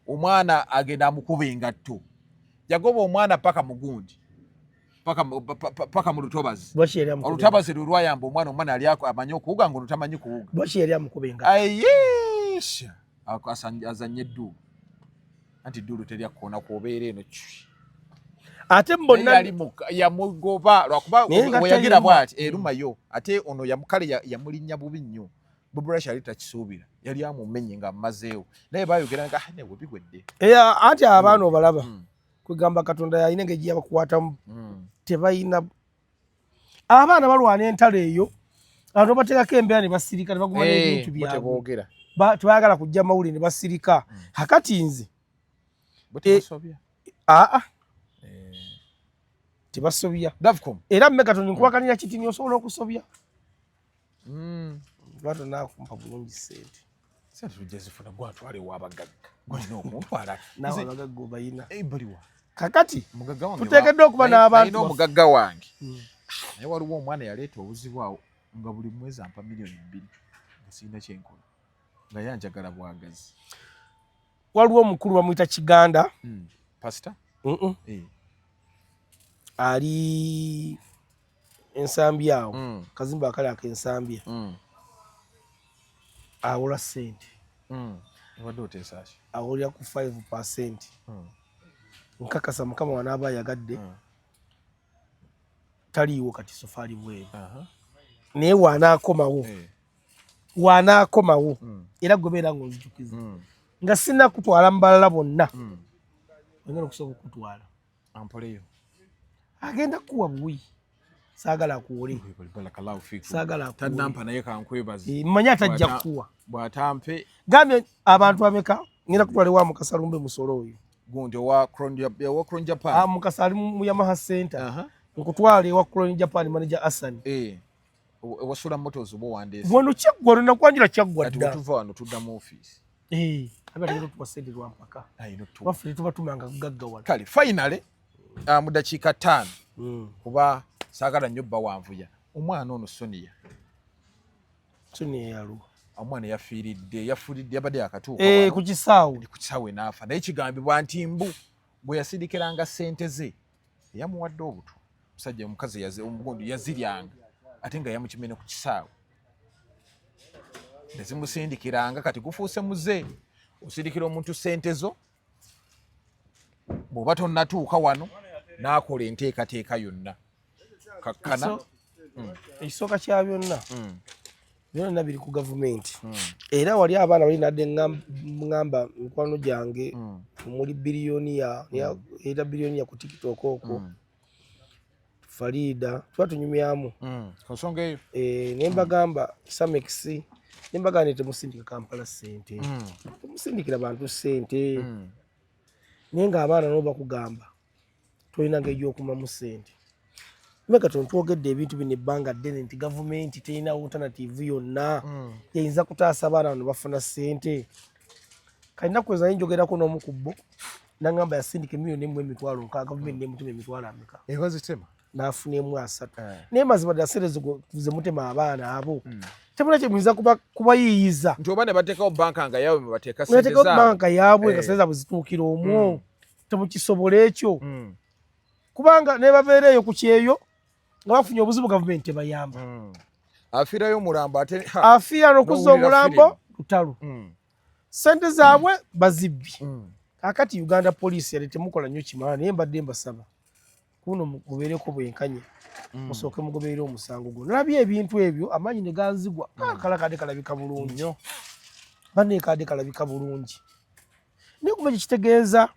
omwana agenda amukuba engatto yagoba omwana paka mugundi paka mu lutobazi. Olutabazi lulwayamba omwana ali amanyi okuwuga ng'olutamanyi kuwuga. Lwaki yali amukubenga? Ayesha azanye edduulu. Anti edduulu teryakkona kw'obeera eno ki. Ate mbonna yamugoba lwakuba weyagira bw'ati erumayo. Ate ono yamukale yamulinnya bubi nnyo. Bob Rashid yali takisuubira. Yali amumenye ng'amazeewo. Naye baayogera nga we bigwedde. Anti abaana obalaba. Kugamba Katonda yalina engeri gyabakwatamu. Tebalina abaana balwana entalo eyo. Abantu bateekako embeera ne basirika ne baguma n'ebintu byabwe. Tebaagala kujja mawulire ne basirika. Hakati nze. Tebasobya. Era mme Katonda nkubakanira kitini osobola okusobya. Lwatu naakumpa bulungi ssente. Sente tujja zifuna gwatwale w'abagagga. Gwalina okumutwala. Naawe abagagga obayina. Baliwa. Kakati tuteekeddwa okuba n'abantu. Nalina omugagga wange. Naye waliwo omwana yaleeta obuzibu awo nga buli mwezi ampa $2,000,000 nga sirina kyenkola. Nga yanjagala bwagazi. Waliwo omukulu bamuyita Kiganda. Pastor? Ali ensambi awo. Kazimba akali ak'ensambi. Awola ssente. Obadde oteesa ki? Awolera ku 5%. Nkakasa Mukama wanaaba ayagadde. Taliiwo kati sofaali bweru. Naye waanaakomawo. Era gobeera ng'onzijukiza. Nga sina kutwala mu balala bonna. Oyagala okusobola okutwala. Ampoleyo. Agenda kuwa buwi. Saagala akuwole. Saagala akuwole. Tannampa naye kankwebaze. Mmanyi atajja kuwa. Bw'atampe. Gambye abantu ameka ngenda kutwala wa Mukasalumbe musolo oyo. Gundi wa Crown Japan. Mukasali mu Yamaha Center. Nkutwala ewa Crown Japan manager Hassan. Wasula Motors bo wandeese. Bwono kyeggwa nakwanjira kyaggwa dda. Tuva wano tudda mu office. Abali tuwasende lwa mpaka. Waffe tuba tumanga kugagga wano. Kale finally mu dakiika 5 kuba saagala nnyo bba wanvuya. Omwana ono Sonia yaluwa. Omwana yafiiridde yabadde yakatuuka ku kisaawe n'afa. Naye kigambibwa nti mbu bwe yasirikiranga ssente ze yamuwadde obutu. Musajja omukazi omugundu yaziryanga ate nga yamukimene ku kisaawe. Ne zimusindikiranga kati gufuuse muze. Osirikira omuntu ssente zo bw'oba tonnatuuka wano n'akola enteekateeka yonna. Kakkana. Ekisooka kya byonna biri ku gavumenti. Era wali abaana bali nadde ngamba mikwano gyange omuli biliyoniya ku TikTok okwo. Farida tuba tunyumyamu. Ku nsonga eyo. Ne mbagamba Samex ne mbagamba temusindika Kampala ssente. Temusindikira bantu ssente. Naye ng'abaana nabo bakugamba tolina ngeri gy'okumamu ssente. Mmeka twogedde ebintu bino ebbanga ddene nti gavumenti terina alternative yonna yayinza kutaasa abaana bano bafuna ssente. Kalina kweza naye njogerako n'omu ku bo n'angamba yasindika $1,000,000 gavumenti n'emutema emitwalo ameka. Ebazitema? N'afunemu 3. Naye mazima ddala ssente ze mutema abaana abo. Temuna kye muyinza kubayiiyiza. Nti oba ne bateekawo banka nga yaabwe mwe bateeka ssente zaabwe. Bateekawo banka yaabwe nga ssente zaabwe zituukira omwo. Temukisobola ekyo. Kubanga ne babeera eyo ku kyeyo nga bafunye obuzibu gavumenti tebayamba. Afiirayo omulambo ate. Afiira n'okuzza omulambo lutalo. Ssente zaabwe bazibbye. Kakati Uganda Police yali temukola nnyo kimala naye mbadde mbasaba. Kuno mubeereko bwenkanya. Musooke mugoberere omusango gwo. Nalabye ebintu ebyo amaanyi ne ganzigwa. Kalakadde kalabika bulungi. Banne kadde kalabika bulungi. Naye kuba kitegeeza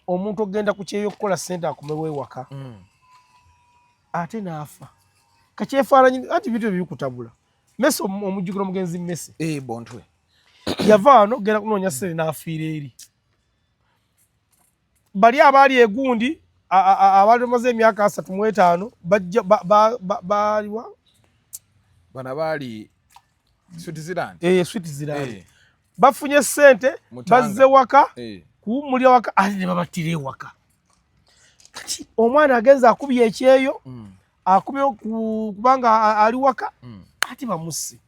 omuntu ogenda ku kyeyo okukola ssente akomewo ewaka. Ate n'afa. Kakyefaananyi anti bintu ebyo bikutabula. Messi omujjukira omugenzi Messi. Bontwe. Yava wano genda kunoonya ssente n'afiira eri. Bali abaali egundi abaali bamaze emyaka 35 bajja baaliwa bana baali Switzerland. Switzerland. Bafunye ssente bazze waka kuwummulira waka ate ne babattira ewaka. Kati omwana agenza akubye ekyeyo akubye kubanga ali waka ate bamusse.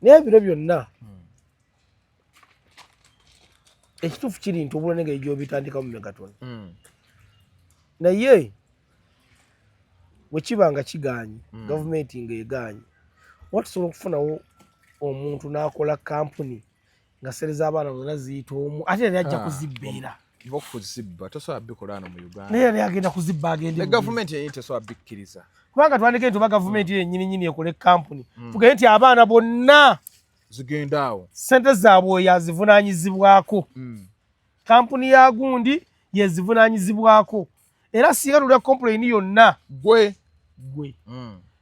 Naye biro byonna ekituufu kiri nti obulone ngeri gy'obitandikamu Megaton. Naye wekibanga kiganye gavumenti ng'eganye watusobola okufunawo omuntu n'akola kampuni nga sente z'abaana zonna ziyita omu ate yali ajja kuzibbeera okuzibba tosobola bikola wano mu Uganda naye yali agenda kuzibba agende ne gavumenti yenyini tesobola bikkiriza kubanga twandike nti oba gavumenti yennyini ekole kampuni tugende nti abaana bonna zigenda awo sente zaabwe yazivunaanyizibwako kampuni ya gundi yezivunaanyizibwako era singa tulya complain yonna gwe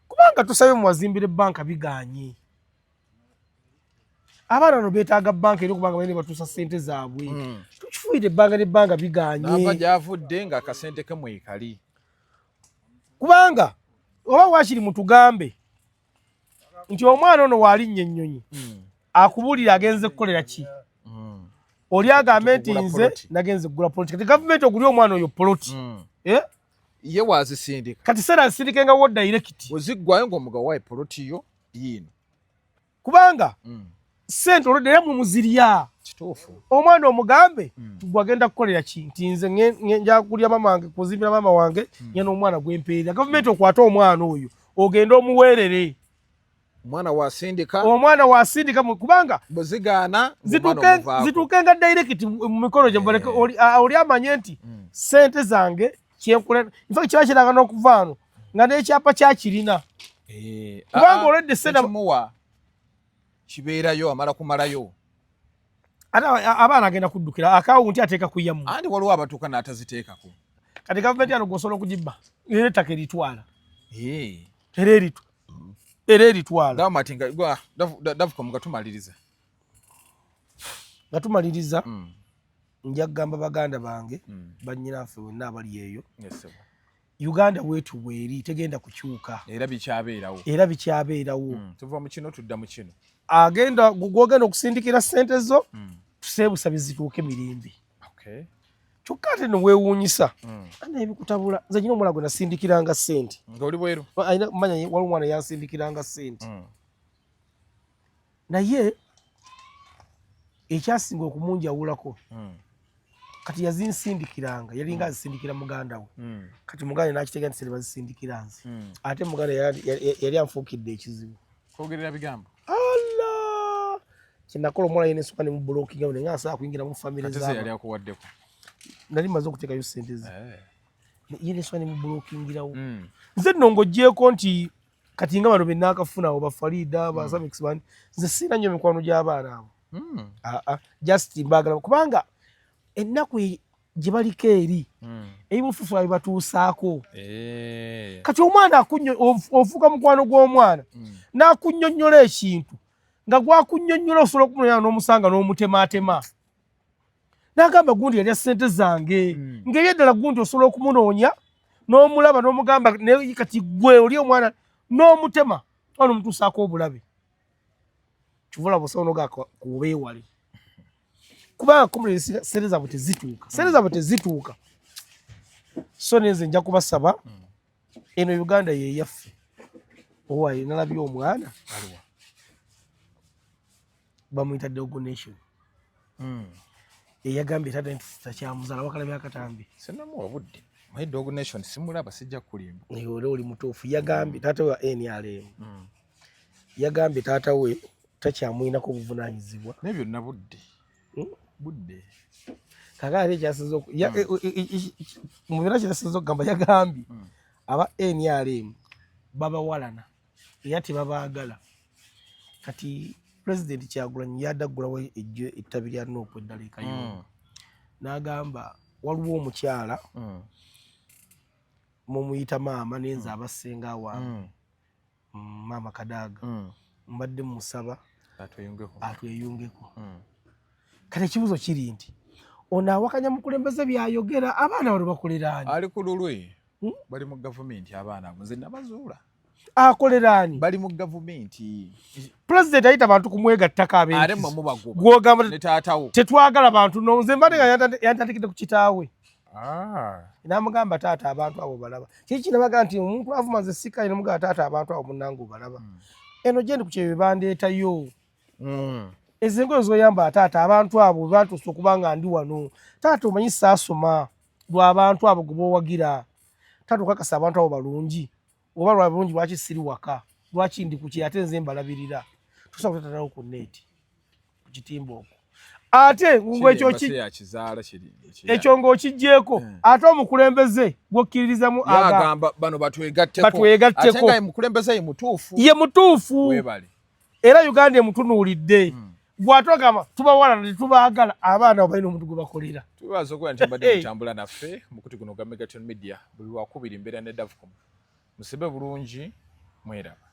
kubanga tusabye muwazimbire banka biganye abaana no beetaaga banka eri okubanga balina batuusa sente zaabwe tukifuuyire ebbanga n'ebbanga biganye nava gyavudde nga akasente ke mwekali kubanga oba waakiri mutugambe nti omwana ono waalinnya ennyonyi akubuulira agenze kukolera ki oli agambe nti nze nagenze kugula poloti kati gavumenti oguli omwana oyo poloti ye wazisindika kati sera asindike nga wo direct oziggwayo ng'omugawaye poloti yo yiino kubanga sente olwedde era mumuzirya kituufu omwana omugambe gwagenda kukolera ki nti nze nja kulya mama wange kuzimbira mama wange nye n'omwana gwempeerera gavumenti okwate omwana oyo ogenda omuweerere omwana wasindika kubanga bwezigaana zituuke nga direct mu mikono gye oli amanye nti sente zange kyenkulena infact kiba kiraga n'okuva ano nga n'ekyapa kyakirina kubanga olwedde senamuwa kibeerayo amala kumalayo ate abaana agenda kuddukira akawunti ateeka kuyamu andi waliwo abatuuka n'ataziteekako kati gavumenti ano gwosobola okugibba era ettaka eritwala era eritwala davuka nga tumaliriza nja kugamba baganda bange bannyinaffe wenna abali eyo Uganda wetu bweri tegenda kukyuka era bikyabeerawo tuva mu kino tudda mu kino gwogenda okusindikira sente zo tuseebusa bizituuke mirembe kyokka ate neweewuunyisa ana ebikutabula nze nyina omwana gwe nasindikiranga sente ng'oli bweru manya waliwo omwana yansindikiranga sente naye ekyasinga okumunjawulako kati yazinsindikiranga yalinga azisindikira muganda we kati muganda nakitegeera nti sente bazisindikira nze ate muganda yali anfuukidde ekizibu kwogerera bigambo kyenakola omwana yenesuka ne mubulookinga naye nga asobola kuyingira mu famire zaabo nali maze okuteekayo sente ze ye nesuka ne mubulokingirawo nze nno ng'oggyeko nti kati nga bano bennaakafuna abo bafalida basamix bani nze siina nnyo mikwano gy'abaana abo just mbaagala kubanga ennaku gye baliko eri ebibufufu abibatuusaako kati omwana ofuuka mukwano gw'omwana n'akunnyonnyola ekintu nga gwakunnyonnyola osobola okumunonya n'omusanga n'omutemaatema n'agamba gundi yalya ssente zange ngeri eddala gundi osobola okumunoonya n'omulaba n'omugamba naye kati gwe oli omwana n'omutema oba n'omutuusaako obulabe kivula busobola nogakubeewale kubanga kumule sente zaabwe tezituuka so nenze nja kubasaba eno Uganda yeyaffe owaye nalabye omwana bamuyita Dogo Nation eyagambye tata nti takyamuzaala wakalabye akatambi senamuwa budde maye Dogo Nation simulaba sijja kulimba ole oli mutuufu yagambye taata we wa NRM yagambye taata we takyamuyinako obuvunaanyizibwa naye byonna budde kaka ate ekyasinza mu byonna kyeyasinza okugamba yagambye aba NRM babawalana era tebabaagala kati President Kyagulanyi yadaggulawo ejjo ettabi lya Nuupu eddala ekayunga n'agamba waliwo omukyala mumuyita maama nenze abasenga awange maama Kadaaga mbadde musaba atweyungeko kati ekibuzo kiri nti ono awakanya mukulembeze byayogera abaana bano bakoleraani ali ku lulwe bali mu gavumenti abaana abo nze nabazuula akoleraani bali mu gavumenti President ayita abantu kumwegattako abengwogamba tetwagala bantu nze mbadde nga yantandikidde ku kitaawe namugamba taata abantu abo balaba kiki kinabaga nti omuntu avuma nze sikaine mugamba taata abantu abo munnange balaba eno gye ndi ku kyebyo bandeetayo ezengoyo zoyamba taata abantu abo bantuusa okuba nga ndi wano taata omanyi saasoma lw'abantu abo gwe boowagira taata okakasa abantu abo balungi oba lwa bulungi lwaki siri waka lwaki ndi kuki ate nze mbalabirira tusobola kutatalawo ku neti ku kitimba okwo ate ekyo ng'okigyeko ate omukulembeze gwokkiririzamu agamba bano batwegatteko ate nga mukulembeze ye mutuufu era Uganda emutunuulidde bw'ate ogamba tubawala tetubaagala abaana balina omuntu gwe bakolera tubaza okuba nti mbadde mutambula naffe mukuti guno gwa Megaton Media buli lwakubiri mbeera ne Davcom musibe bulungi mweraba